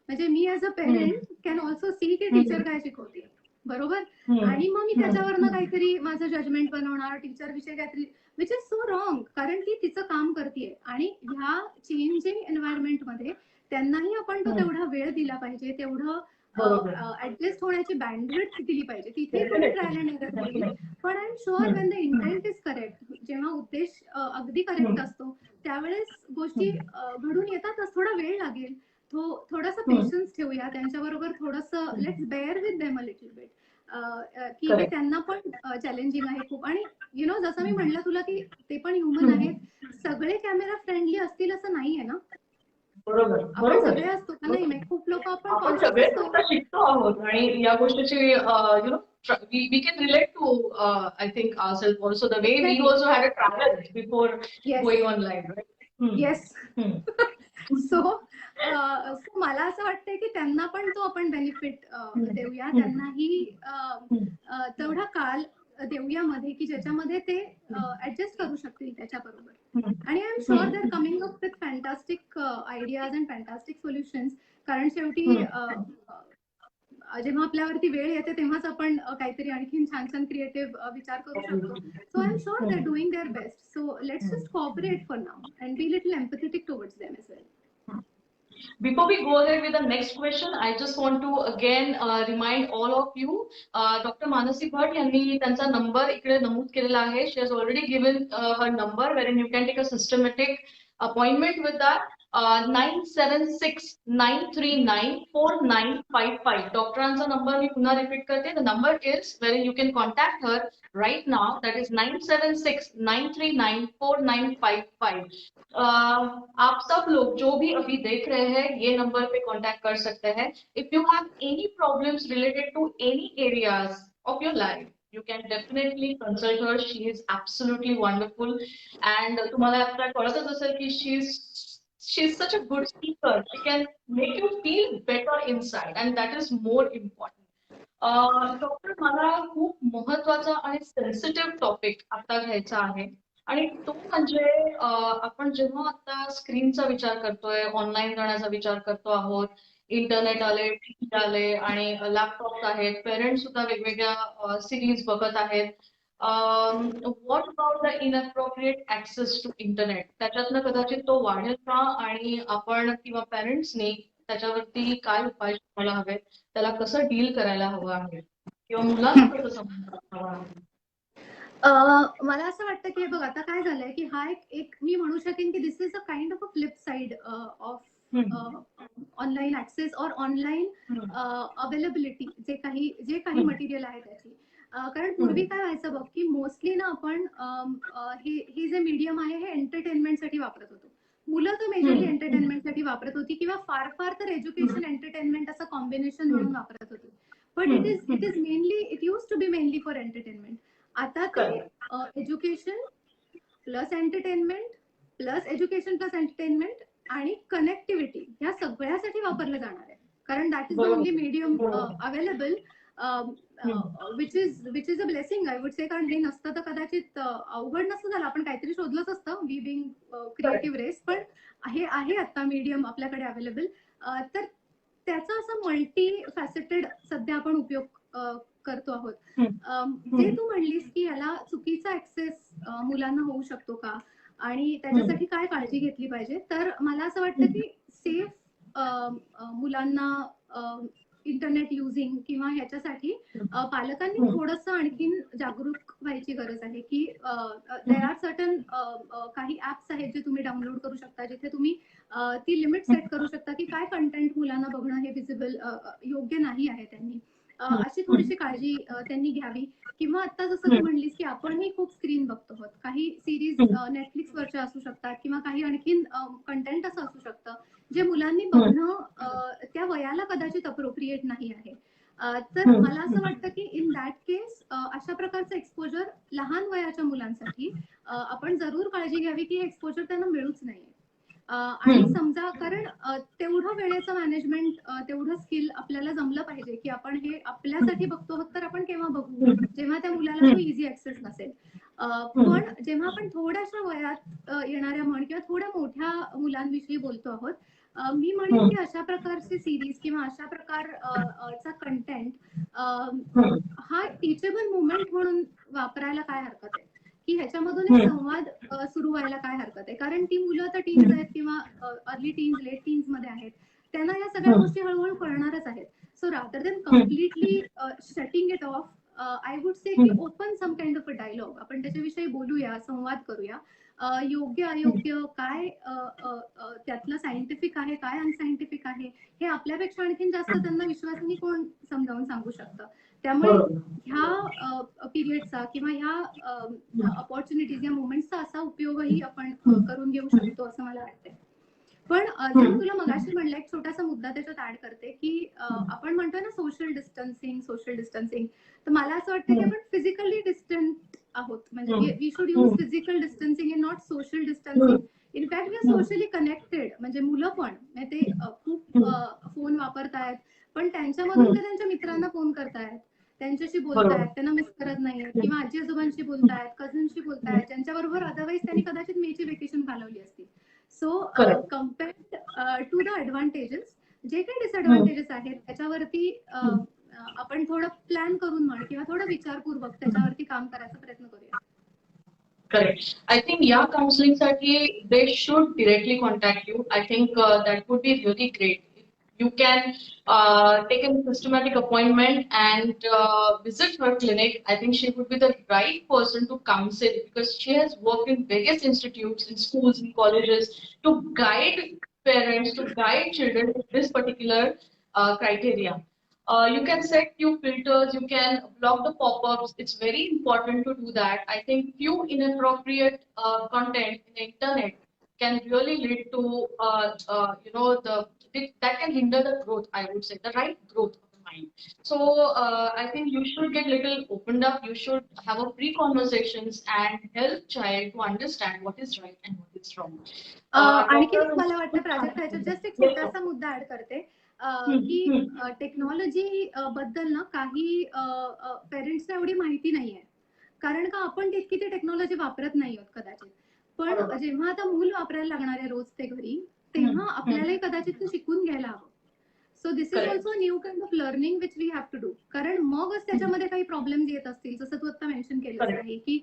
म्हणजे मी as a parent can also see की टीचर काय शिकवते, बरोबर. आणि मग मी त्याच्यावरनं काहीतरी माझं जजमेंट बनवणार टीचर विषयी काहीतरी, विच इज सो रॉंग, कारण ती तिचं काम करते. आणि ह्या चेंजिंग एन्व्हायरमेंट मध्ये त्यांनाही आपण तो तेवढा वेळ दिला पाहिजे, तेवढं ऍडजस्ट होण्याची बँडविड्थ दिली पाहिजे. तिथे थोडी ट्रायल अँड एरर होईल, पण I am sure Wien the intent is correct, जेव्हा उद्देश अगदी करेक्ट असतो त्यावेळेस गोष्टी घडून येतातच. थोडा वेळ लागेल, थोडासा पेशन्स ठेवूया त्यांच्याबरोबर, थोडंसं let's bear with them a little bit, की हे त्यांना पण चॅलेंजिंग आहे खूप. आणि यु नो जसं मी म्हणलं तुला की ते पण ह्युमन आहेत, सगळे कॅमेरा फ्रेंडली असतील असं नाहीये ना. बरोबर आपण बरोबर. सगळे असतो का नाही, म्हणजे खूप लोक आपण आपण कॉन्शियस सगळेच असतो. आता शिकतो आहोत आणि या गोष्टीची you know we can relate to I think ourselves also the way we Exactly. also had a travel before Yes. going online, right? Yes. हम्म. सो मला असं वाटतंय की त्यांना पण तो आपण बेनिफिट देऊया, त्यांनाही तेवढा काळ देऊया मध्ये की ज्याच्यामध्ये ते ऍडजस्ट करू शकतील त्याच्याबरोबर. आणि I am sure they R coming up with fantastic ideas and fantastic solutions, कारण शेवटी जेव्हा आपल्यावरती वेळ येते तेव्हाच आपण काहीतरी आणखीन छान छान क्रिएटिव्ह विचार करू शकतो. So I am sure they are doing their best. So let's just cooperate for now and be little empathetic towards them as well. Before we go ahead with the next question, I just want to again remind all of you, Dr. Manasi Bhatt यांनी त्यांचा नंबर इकडे नमूद केलेला आहे. She has already given her number wherein you can take a systematic appointment with that. 9769394955. डॉक्टरांचा नंबर मी पुन्हा रिपीट करते. The number is wherein you can contact her right now. That is 9769394955. आप सब लोग जो भी अभी देख रहे हैं ये नंबर पे कांटेक्ट कर सकते हैं. If you have any problems related to any areas of your life, you can definitely consult her. She is absolutely wonderful. And तुम्हाला आता कळतच असेल की she's such a good speaker. She can make you feel better inside, and that is more important. Doctor, मला खूप महत्वाचा आणि सेन्सिटिव्ह टॉपिक आता घ्यायचा आहे आणि तो म्हणजे आपण जेव्हा आता स्क्रीनचा विचार करतोय, ऑनलाईन जाण्याचा विचार करतो आहोत, इंटरनेट आले, टीव्ही आले आणि लॅपटॉप्स आहेत, पेरेंट्स सुद्धा वेगवेगळ्या सिरीज बघत आहेत. What about the inappropriate access to internet, त्याच्यातनं कदाचित तो वाढेल का आणि आपण किंवा पेरेंट्सनी त्याच्यावरती काय उपाय शिकायला हवेत, त्याला कसं डील करायला हवं आहे किंवा मुलांना कसं समजायला हवं आहे? मला असं वाटतं की बघ आता काय झालंय की हा एक मी म्हणू शकेन की this is a kind of a flip side of online access or online availability जे काही मटेरियल आहे त्याची. कारण पूर्वी काय व्हायचं बघ की मोस्टली ना आपण हे जे मीडियम आहे हे एंटरटेनमेंटसाठी वापरत होतो. मुलं तर मेजरली एंटरटेनमेंटसाठी वापरत होती किंवा फार फार तर एज्युकेशन एंटरटेनमेंट असं कॉम्बिनेशन म्हणून वापरत होती. But it is mainly, it use to be mainly for entertainment. आता ते education plus entertainment plus education plus entertainment आणि कनेक्टिव्हिटी ह्या सगळ्यासाठी वापरलं जाणार आहे. कारण that is the only medium available, which is a blessing I would say. कारण हे नसतं तर कदाचित अवघड नसतं झालं, आपण काहीतरी शोधलंच असतं, वी बिंग क्रिएटिव्ह रेस. पण हे आहे आता मीडियम आपल्याकडे अवेलेबल. तर त्याचा असं मल्टी फॅसेटेड सध्या आपण उपयोग करतो आहोत. जे तू म्हणलीस की याला चुकीचा ऍक्सेस मुलांना होऊ शकतो का आणि त्याच्यासाठी काय काळजी घेतली पाहिजे, तर मला असं वाटतं की सेफ मुलांना इंटरनेट युझिंग किंवा ह्याच्यासाठी पालकांनी थोडंसं आणखीन जागरूक व्हायची गरज आहे. की देर आर सर्टन काही ऍप्स आहेत जे तुम्ही डाउनलोड करू शकता, जिथे तुम्ही ती लिमिट सेट करू शकता की काय कंटेंट मुलांना बघणं हे विजिबल योग्य नाही आहे. त्यांनी अशी थोडीशी काळजी त्यांनी घ्यावी. किंवा आता जसं तू म्हणलीस की आपणही खूप स्क्रीन बघतो आहोत, काही सिरीज नेटफ्लिक्सवरच्या असू शकतात किंवा काही आणखीन कंटेंट असं असू शकतं जे मुलांनी बघणं त्या वयाला कदाचित अप्रोप्रिएट नाही आहे. तर मला असं वाटतं की इन दॅट केस अशा प्रकारचं एक्सपोजर लहान वयाच्या मुलांसाठी आपण जरूर काळजी घ्यावी की हे एक्सपोजर त्यांना मिळूच नाहीये. आणि समजा कारण तेवढं वेळेचं मॅनेजमेंट तेवढं स्किल आपल्याला जमलं पाहिजे की आपण हे आपल्यासाठी बघतो आहोत तर आपण केव्हा बघू जेव्हा त्या मुलाला तो इझी ऍक्सेस नसेल. पण जेव्हा आपण थोड्याशा वयात येणाऱ्या म्हण किंवा थोड्या मोठ्या मुलांविषयी बोलतो आहोत, मी म्हणेन की अशा प्रकारचे सिरीज किंवा अशा प्रकारचा कंटेंट हा टीचेबल मुवमेंट म्हणून वापरायला काय हरकत आहे, की ह्याच्यामधून एक संवाद सुरू व्हायला काय हरकत आहे. कारण ती मुलं तर टीन्स आहेत किंवा अर्ली टीन्स लेट टीन्स मध्ये आहेत, त्यांना या सगळ्या गोष्टी हळूहळू कळणारच आहेत. So rather than completely shutting it off, I would say की open some kind of a dialogue, आपण त्याच्याविषयी बोलूया, संवाद करूया. योग्य अयोग्य काय त्यातलं सायंटिफिक आहे काय अनसायंटिफिक आहे हे आपल्यापेक्षा आणखीन जास्त त्यांना विश्वासाने कोण समजावून सांगू शकतं. त्यामुळे ह्या पिरियडचा किंवा ह्या अपॉर्च्युनिटीज या मुवमेंटचा असा उपयोगही आपण करून घेऊ शकतो असं मला वाटतंय. पण जे मी तुला मगाशी म्हणलं एक छोटासा मुद्दा त्याच्यात ऍड करते की आपण म्हणतो ना सोशल डिस्टन्सिंग, तर मला असं वाटतं की आपण फिजिकली डिस्टन्ट आहोत. म्हणजे we should use physical distancing and not social distancing. In fact we are socially connected. म्हणजे मुलं पण ते खूप फोन वापरतायत पण त्यांच्यामधून ते त्यांच्या मित्रांना फोन करतायत, त्यांच्याशी बोलतायत, त्यांना मिस करत नाहीयेत किंवा आजी आजोबांशी बोलतायत, कझनशी बोलतायत, ज्यांच्याबरोबर अदरवाईज त्यांनी कदाचित मेची वेकेशन घालवली असती. So compared to the advantages, जे काही डिसएडव्हान्टेजेस आहेत त्याच्यावरती आपण थोडं प्लॅन करून म्हण किंवा थोडं विचारपूर्वक त्याच्यावरती काम करायचा प्रयत्न करूया. Correct. I think yeah, counseling sati they should directly contact you. I think that would be really great. If you can take a systematic appointment and visit her clinic, I think she would be the right person to counsel because she has worked in various institutes, in schools, in colleges to guide parents, to guide children with this particular criteria. You can set few filters, you can block the pop-ups. It's very important to do that. I think few inappropriate content in the internet can really lead to, that can hinder the growth, I would say, the right growth of the mind. So I think you should get little opened up. You should have a pre-conversations and help child to understand what is right and what is wrong. आणखी मला वाटतं प्राजक्ता ह्याच्यात जस्ट एक छोटासा मुद्दा ऍड करते की टेक्नॉलॉजी बद्दल ना काही पेरेंट्सला एवढी माहिती नाहीये, कारण का आपण तितकी ती टेक्नॉलॉजी वापरत नाही आहोत कदाचित. पण जेव्हा आता मूल वापरायला लागणार आहे रोज ते घरी, तेव्हा आपल्यालाही कदाचित ते शिकून घ्यायला हवं. So this is also new kind of learning which we have to do. कारण मगच त्याच्यामध्ये काही प्रॉब्लेम येत असतील, जसं तू आता मेन्शन केलं आहे की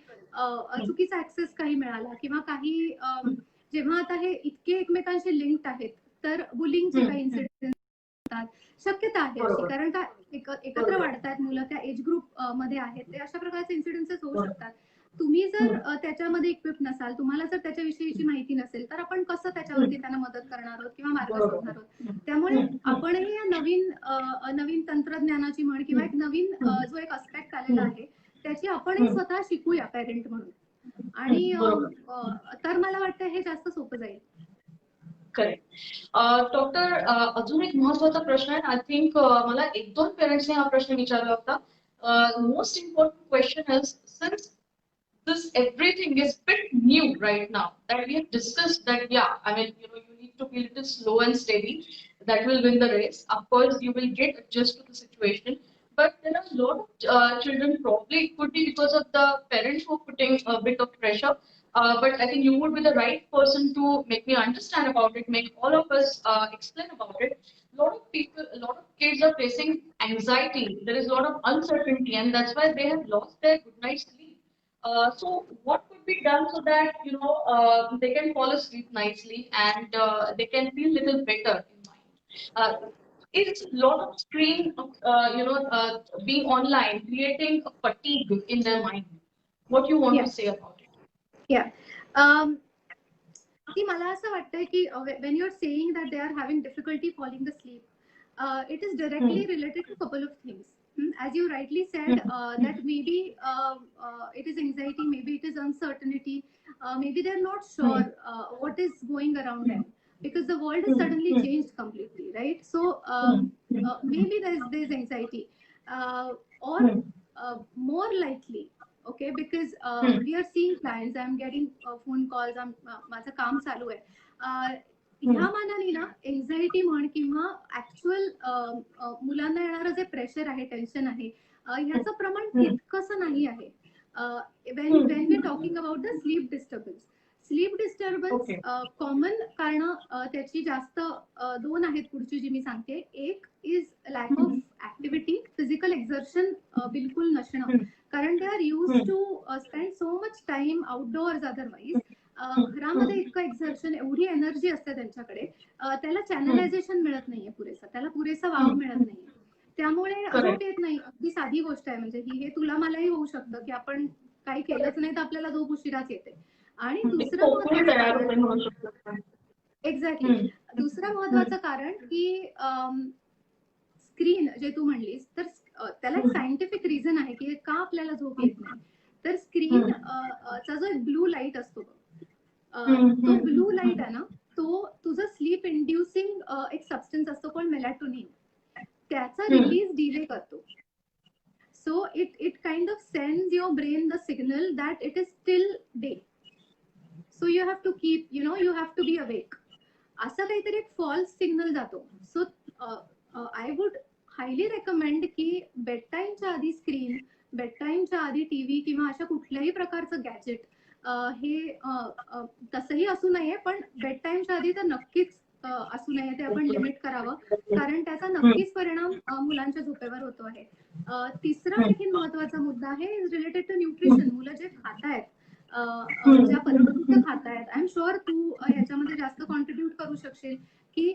चुकीचा ऍक्सेस काही मिळाला किंवा काही जेव्हा आता हे इतके एकमेकांशी लिंक्ड आहेत तर बुलिंगचे काही इन्सिडेंट शक्यता आहे अशी, कारण का एकत्र वाढतात मुलं, त्या एज ग्रुप मध्ये आहेत, ते अशा प्रकारचे इन्सिडेंट्स होऊ शकतात. तुम्ही जर त्याच्यामध्ये इक्विप नसाल, तुम्हाला जर त्याच्याविषयीची माहिती नसेल तर आपण कसं त्याच्यावरती त्यांना मदत करणार आहोत किंवा मार्ग शोधणार आहोत. त्यामुळे आपणही या नवीन तंत्रज्ञानाची म्हण किंवा एक नवीन जो एक अस्पेक्ट आलेला आहे त्याची आपणही स्वतः शिकूया पेरेंट म्हणून. आणि तर मला वाटतं हे जास्त सोपं जाईल. करेक्ट. डॉक्टर अजून एक महत्त्वाचा प्रश्न आहे. आय थिंक मला एक दोन पेरेंट्सने हा प्रश्न विचारला होता. Most important question is since this everything is bit new right now that we have discussed that I mean you need to be a little slow and steady, that will win the race. Of course you will get adjust to the situation, but there are a lot of children, probably it could be because of the parents who are putting a bit of pressure, but I think you would be the right person to make me understand about it, make all of us explain about it. A lot of kids are facing anxiety, there is a lot of uncertainty, and that's why they have lost their good night's sleep. So what could be done so that they can fall asleep nicely and they can feel little better in mind? Is a lot of screen, being online creating a fatigue in their mind? What you want to say about it? की मला असं वाटतंय की when you're saying that they are having difficulty falling asleep, it is directly related to a couple of things. As you rightly said, that maybe it is anxiety, maybe it is uncertainty, maybe they're not sure what is going around them because the world has suddenly changed completely, right? So maybe there's anxiety. or more likely, okay, because we are seeing clients, I'm getting phone calls, माझं काम चालू आहे. ह्या मानाने ना एन्झायटी म्हण किंवा ऍक्च्युअल मुलांना येणारं जे प्रेशर आहे, टेन्शन आहे, ह्याचं प्रमाण तितकंसं नाही आहे. when we're talking about the sleep disturbance, common कारण त्याची जास्त दोन आहेत पुढची जी मी सांगते. एक is lack of activity, physical exertion बिलकुल नसणं, कारण they are use to spend so much time outdoors. Otherwise घरामध्ये इतकं एक्झर्शन, एवढी एनर्जी असते त्यांच्याकडे, त्याला चॅनलायझेशन मिळत नाहीये पुरेसा, त्याला पुरेसा वाव मिळत नाहीये, त्यामुळे झोप येत नाही. अगदी साधी गोष्ट आहे, म्हणजे हे तुला मलाही होऊ शकतं की आपण काही केलंच नाही तर आपल्याला झोप उशिराच येते. आणि दुसरं महत्वाचं, एक्झॅक्टली, दुसरं महत्वाचं कारण की स्क्रीन जे तू म्हणलीस, तर त्याला एक सायंटिफिक रिझन आहे की का आपल्याला झोप येत नाही. तर स्क्रीन चा जो एक ब्लू लाईट असतो, तो ब्लू लाईट आहे ना, तो तुझं स्लीप इंड्युसिंग एक सबस्टन्स असतो कॉल्ड मेलॅटोनिन, त्याचा रिलीज डिले करतो. So it kind of sends your brain the signal that it is still day, so you have to keep, you have to be awake. असं काहीतरी एक फॉल्स सिग्नल जातो. So I would highly recommend की बेड टाइमच्या आधी स्क्रीन, बेड टाइमच्या आधी टीव्ही किंवा अशा कुठल्याही प्रकारचं गॅजेट हे तसंही असू नये, पण बेड टाइमच्या आधी तर नक्कीच असू नये, ते आपण लिमिट करावं, कारण त्याचा नक्कीच परिणाम मुलांच्या झोपेवर होतो आहे. तिसरा आणखी महत्वाचा मुद्दा आहे इज रिलेटेड टू न्यूट्रिशन. मुलं जे खातायत, ज्या पद्धतीचं खातायत, आय एम शुअर तू याच्यामध्ये जास्त कॉन्ट्रीब्युट करू शकशील की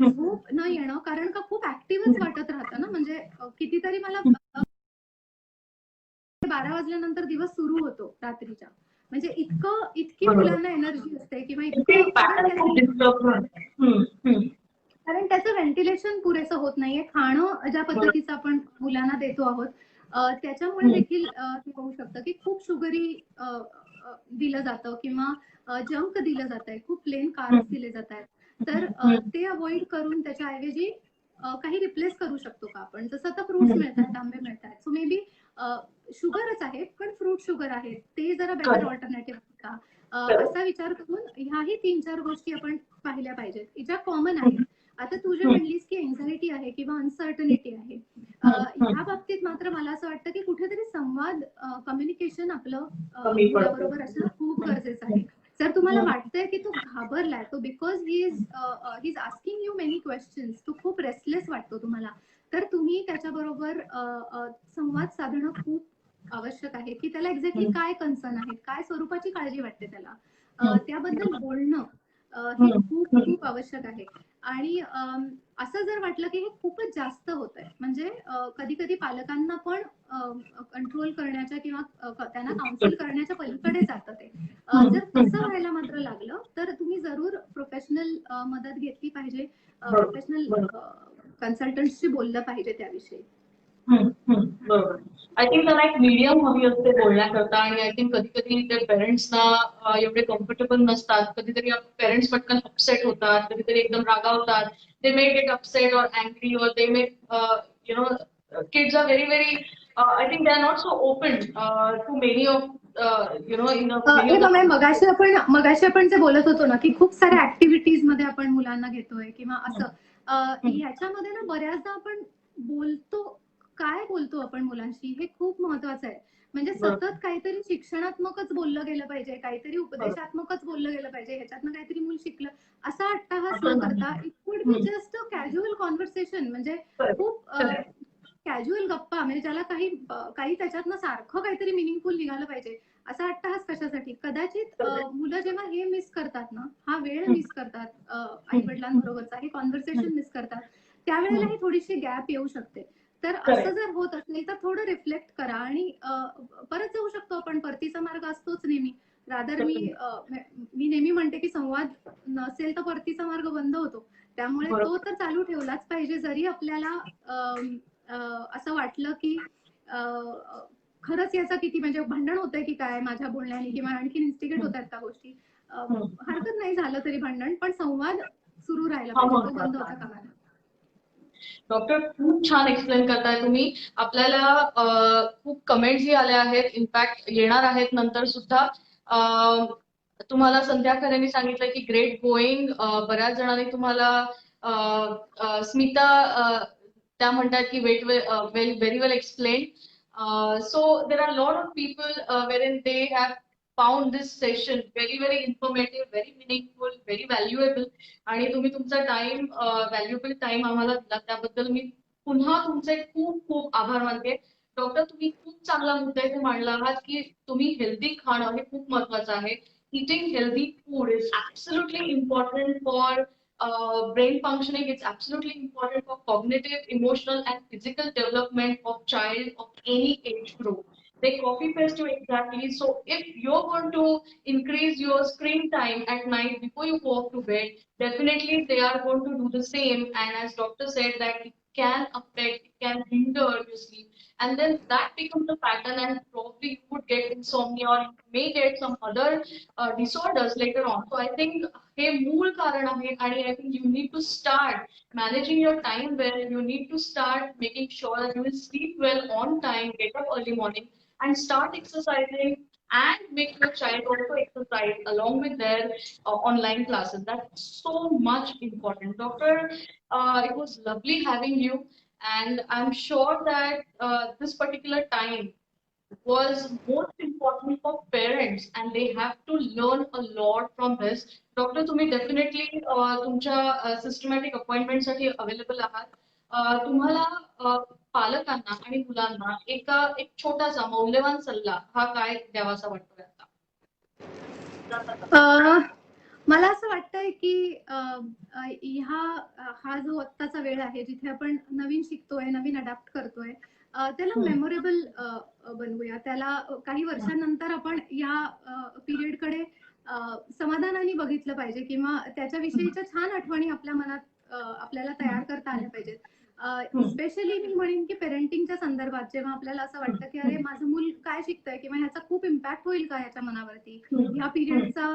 झोप न येणं, कारण का खूप ऍक्टिव्हच वाटत राहतं ना, म्हणजे कितीतरी मला 12 वाजल्यानंतर दिवस सुरू होतो रात्रीच्या, म्हणजे इतकी मुलांना एनर्जी असते किंवा इतकं, कारण त्याचं व्हेंटिलेशन पुरेसं होत नाहीये. खाणं ज्या पद्धतीचं आपण मुलांना देतो आहोत, त्याच्यामुळे देखील होऊ शकतं की खूप शुगरी दिलं जातं किंवा जंक दिलं जात आहे, खूप प्लेन कार्ब्स दिले जात आहेत. तर ते अवॉइड करून त्याच्याऐवजी काही रिप्लेस करू शकतो का आपण, जसं आता फ्रुट्स मिळतात, आंबे मिळतात, सो मे बी शुगरच आहे पण फ्रूट शुगर आहे, ते जरा बेटर ऑल्टरनेटिव्ह का, असा विचार करून ह्याही 3-4 गोष्टी आपण पाहिल्या पाहिजेत ज्या कॉमन आहेत. आता तू जे म्हणलीस की एन्झायटी आहे किंवा अनसर्टनिटी आहे, ह्या बाबतीत मात्र मला असं वाटतं की कुठेतरी संवाद, कम्युनिकेशन आपलं मुलाबरोबर असणं खूप गरजेचं आहे. जर तुम्हाला वाटतंय की तो घाबरलाय, तो because he is asking you many questions, तो खूप रेस्टलेस वाटतो तुम्हाला, तर तुम्ही त्याच्याबरोबर संवाद साधणं खूप आवश्यक आहे की त्याला एक्झॅक्टली काय कन्सर्न आहेत, काय स्वरूपाची काळजी वाटते त्याला, त्याबद्दल बोलणं हे खूप खूप आवश्यक आहे. आणि असं जर वाटलं की हे खूपच जास्त होत आहे, म्हणजे कधी कधी पालकांना पण कंट्रोल करण्याच्या किंवा त्यांना काउन्सिल करण्याच्या पलीकडे जातं ते, जर तसं व्हायला मात्र लागलं तर तुम्ही जरूर प्रोफेशनल मदत घेतली पाहिजे, प्रोफेशनल कन्सल्टंट्सशी बोललं पाहिजे त्याविषयी. बरोबर. आय थिंक त्याला एक मीडियम हवी असते बोलण्याकरता, आणि आय थिंक कधी कधी ते पेरेंट्सना एवढे कम्फर्टेबल नसतात, कधीतरी पेरेंट्स पटकन अपसेट होतात, कधीतरी एकदम रागावतात, दे मे गेट अपसेट और अँग्री, और दे मे kids are very very I think they are not so open to many of मगाशी आपण जे बोलत होतो ना की खूप साऱ्या ऍक्टिव्हिटीज मध्ये आपण मुलांना घेतोय किंवा असं, ह्याच्यामध्ये ना बऱ्याचदा आपण काय बोलतो आपण मुलांशी हे खूप महत्वाचं आहे. म्हणजे सतत काहीतरी शिक्षणात्मकच बोललं गेलं पाहिजे, काहीतरी उपदेशात्मकच बोललं गेलं पाहिजे, ह्याच्यातनं काहीतरी मूल शिकलं असा अट्टाहास न करता it would be just a casual conversation, म्हणजे खूप कॅज्युअल गप्पा, म्हणजे ज्याला काही त्याच्यातनं सारखं काहीतरी मिनिंगफुल निघालं पाहिजे. असा अट्टाहास कशासाठी? कदाचित मुलं जेव्हा हे मिस करतात ना, हा वेळ मिस करतात, आई वडिलांबरोबरचा हे कॉन्व्हर्सेशन मिस करतात, त्यावेळेला ही थोडीशी गॅप येऊ शकते. तर असं जर होत असेल तर थोडं रिफ्लेक्ट करा आणि परत जाऊ शकतो आपण, परतीचा मार्ग असतोच नेहमी. रादर मी नेहमी म्हणते की संवाद नसेल तर परतीचा मार्ग बंद होतो, त्यामुळे तो तर चालू ठेवलाच पाहिजे. जरी आपल्याला असं वाटलं की खरंच याचा किती म्हणजे भांडण होतंय की काय माझ्या बोलण्याने किंवा आणखी इन्स्टिगेट होतात त्या गोष्टी, हरकत नाही झालं तरी भांडण, पण संवाद सुरू राहायला पाहिजे, तो बंद होता कामा नये. डॉक्टर खूप छान एक्सप्लेन करताय तुम्ही. आपल्याला खूप कमेंट्सही आल्या आहेत, इनफॅक्ट येणार आहेत नंतर सुद्धा. तुम्हाला संध्या खरेंनी सांगितलं की ग्रेट गोईंग. बऱ्याच जणांनी तुम्हाला स्मिता त्या म्हणतात की very well explain. So there are lot of people where they have found this session very informative, very meaningful, very valuable. आणि तुम्ही तुमचा टाइम व्हॅल्युएबल टाइम आम्हाला दिला त्याबद्दल मी पुन्हा तुमचे खूप खूप आभार मानते. डॉक्टर, तुम्ही खूप चांगला मुद्दा इथे मांडला आहात की तुम्ही हेल्दी खाणं हे खूप महत्वाचं आहे. Eating healthy food is absolutely important for brain functioning. It's absolutely important for cognitive, emotional, and physical development of child of any age group. They copy paste you exactly. So if you're going to increase your screen time at night before you go off to bed, definitely they are going to do the same. And as doctor said that it can affect, it can hinder your sleep. And then that becomes a pattern and probably you would get insomnia or you may get some other disorders later on. So I think हे मूळ कारण आहे आणि I think you need to start managing your time well. You need to start making sure that you will sleep well on time, get up early morning, and start exercising and make your child also exercise along with their online classes. That's so much important. Doctor, it was lovely having you, and I'm sure that this particular time was most important for parents and they have to learn a lot from this. Doctor, तुम्ही डेफिनेटली तुमच्या सिस्टमॅटिक अपॉइंटमेंटसाठी अवेलेबल आहात. तुम्हाला पालकांना आणि मुलांना एक छोटासा मौल्यवान सल्ला हा काय द्यावासा वाटतोय आता? मला असं वाटतंय की हा जो आत्ताचा वेळ आहे जिथे आपण नवीन शिकतोय, नवीन अडॅप्ट करतोय, त्याला मेमोरेबल बनवूया. त्याला काही वर्षांनंतर आपण या पिरियडकडे समाधानाने बघितलं पाहिजे किंवा त्याच्याविषयीच्या छान आठवणी आपल्या मनात आपल्याला तयार करता आल्या पाहिजेत. स्पेशली मी म्हणेन की पेरेंटिंगच्या संदर्भात जेव्हा आपल्याला असं वाटतं की अरे माझं मूल काय शिकतंय किंवा ह्याचा खूप इम्पॅक्ट होईल का ह्याच्या मनावरती, ह्या पिरियडचा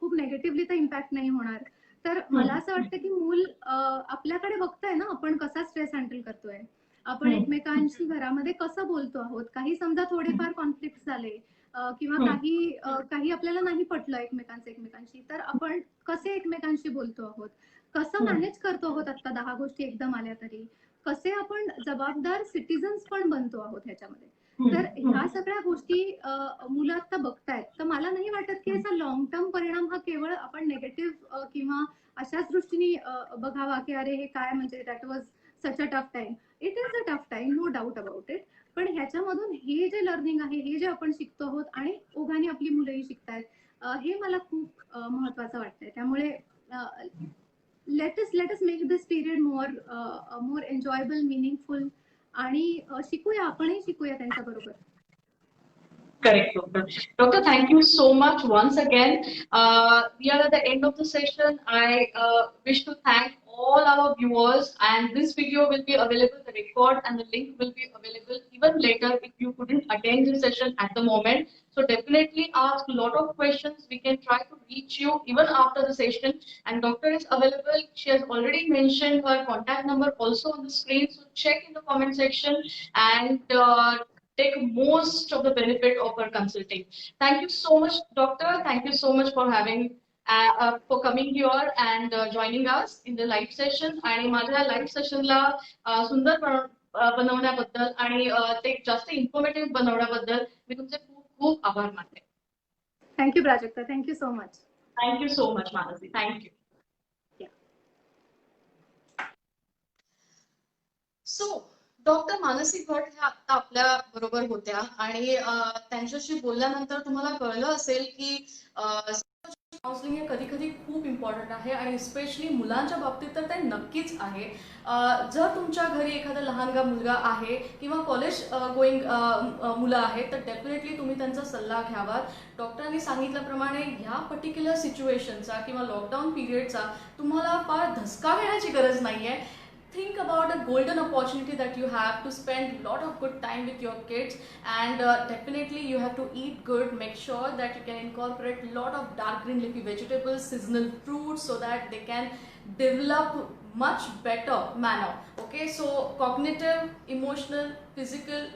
खूप नेगेटिव्हली तर इम्पॅक्ट नाही होणार. तर मला असं वाटतं की मूल आपल्याकडे बघतंय ना आपण कसा स्ट्रेस हँडल करतोय, आपण एकमेकांशी घरामध्ये कसं बोलतो आहोत. काही समजा थोडेफार कॉन्फ्लिक्ट झाले किंवा काही आपल्याला नाही पटलं एकमेकांशी, तर आपण कसे एकमेकांशी बोलतो आहोत, कसं मॅनेज करतो आहोत आता 10 गोष्टी एकदम आल्या तरी, कसे आपण जबाबदार सिटिझन्स पण बनतो आहोत ह्याच्यामध्ये. तर ह्या सगळ्या गोष्टी मुलं आता बघतायत. तर मला नाही वाटत की याचा लॉंग टर्म परिणाम हा केवळ आपण नेगेटिव्ह किंवा अशाच दृष्टीने बघावा की अरे हे काय म्हणजे that was such a tough time. It is a tough time, no doubt about it. पण ह्याच्यामधून हे जे लर्निंग आहे, हे जे आपण शिकतो आहोत आणि ओघाने आपली मुलंही शिकतायत, हे मला खूप महत्वाचं वाटतंय. त्यामुळे let us make this period more enjoyable, meaningful, आणि शिकूया, आपणही शिकूया त्यांच्याबरोबर. Correct, doctor. Doctor, thank you so much once again. We are at the end of the session. I wish to thank all our viewers, and this video will be available, the record and the link will be available even later if you couldn't attend the session at the moment. So definitely ask a lot of questions. We can try to reach you even after the session. And doctor is available. She has already mentioned her contact number also on the screen. So check in the comment section and take most of the benefit of our consulting. Thank you so much, doctor. Thank you so much for having for coming here and joining us in the live session. आणि माझ्या लाईव्ह सेशनला सुंदर बनवण्याबद्दल आणि ते जास्त इन्फॉर्मेटिव्ह बनवण्याबद्दल मी तुमचे खूप खूप आभार मानते. Thank you Prajakta, thank you so much. Thank you so much Manasi, thank you. So doctor Mansi Bhat ह्या आता आपल्या बरोबर होत्या आणि त्यांच्याशी बोलल्यानंतर तुम्हाला कळलं असेल की काउन्सिलिंग हे कधी कधी खूप इम्पॉर्टंट आहे आणि स्पेशली मुलांच्या बाबतीत तर ते नक्कीच आहे. जर तुमच्या घरी एखादा लहानगा मुलगा आहे किंवा कॉलेज गोईंग मुलं आहेत तर डेफिनेटली तुम्ही त्यांचा सल्ला घ्यावा. डॉक्टरांनी सांगितल्याप्रमाणे ह्या पर्टिक्युलर सिच्युएशनचा किंवा लॉकडाऊन पिरियडचा तुम्हाला फार धसका घेण्याची गरज नाहीये. Think about a golden opportunity that you have to spend a lot of good time with your kids, and definitely you have to eat good. Make sure that you can incorporate a lot of dark green leafy vegetables, seasonal fruits, so that they can develop much better manner. Okay, so cognitive, emotional, physical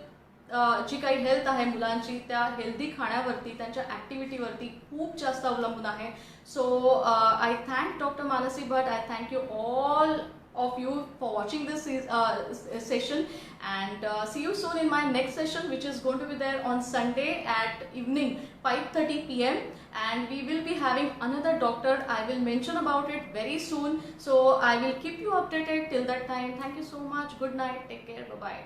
जी काही हेल्थ आहे मुलांची त्या हेल्दी खाण्यावरती त्यांच्या ॲक्टिव्हिटीवरती खूप जास्त अवलंबून आहे. So I thank doctor Mansi Bhat, I thank you all of you for watching this session, and see you soon in my next session, which is going to be there on Sunday at evening 5:30 p.m. and we will be having another doctor. I will mention about it very soon, so I will keep you updated till that time. Thank you so much. Good night. Take care. Bye bye.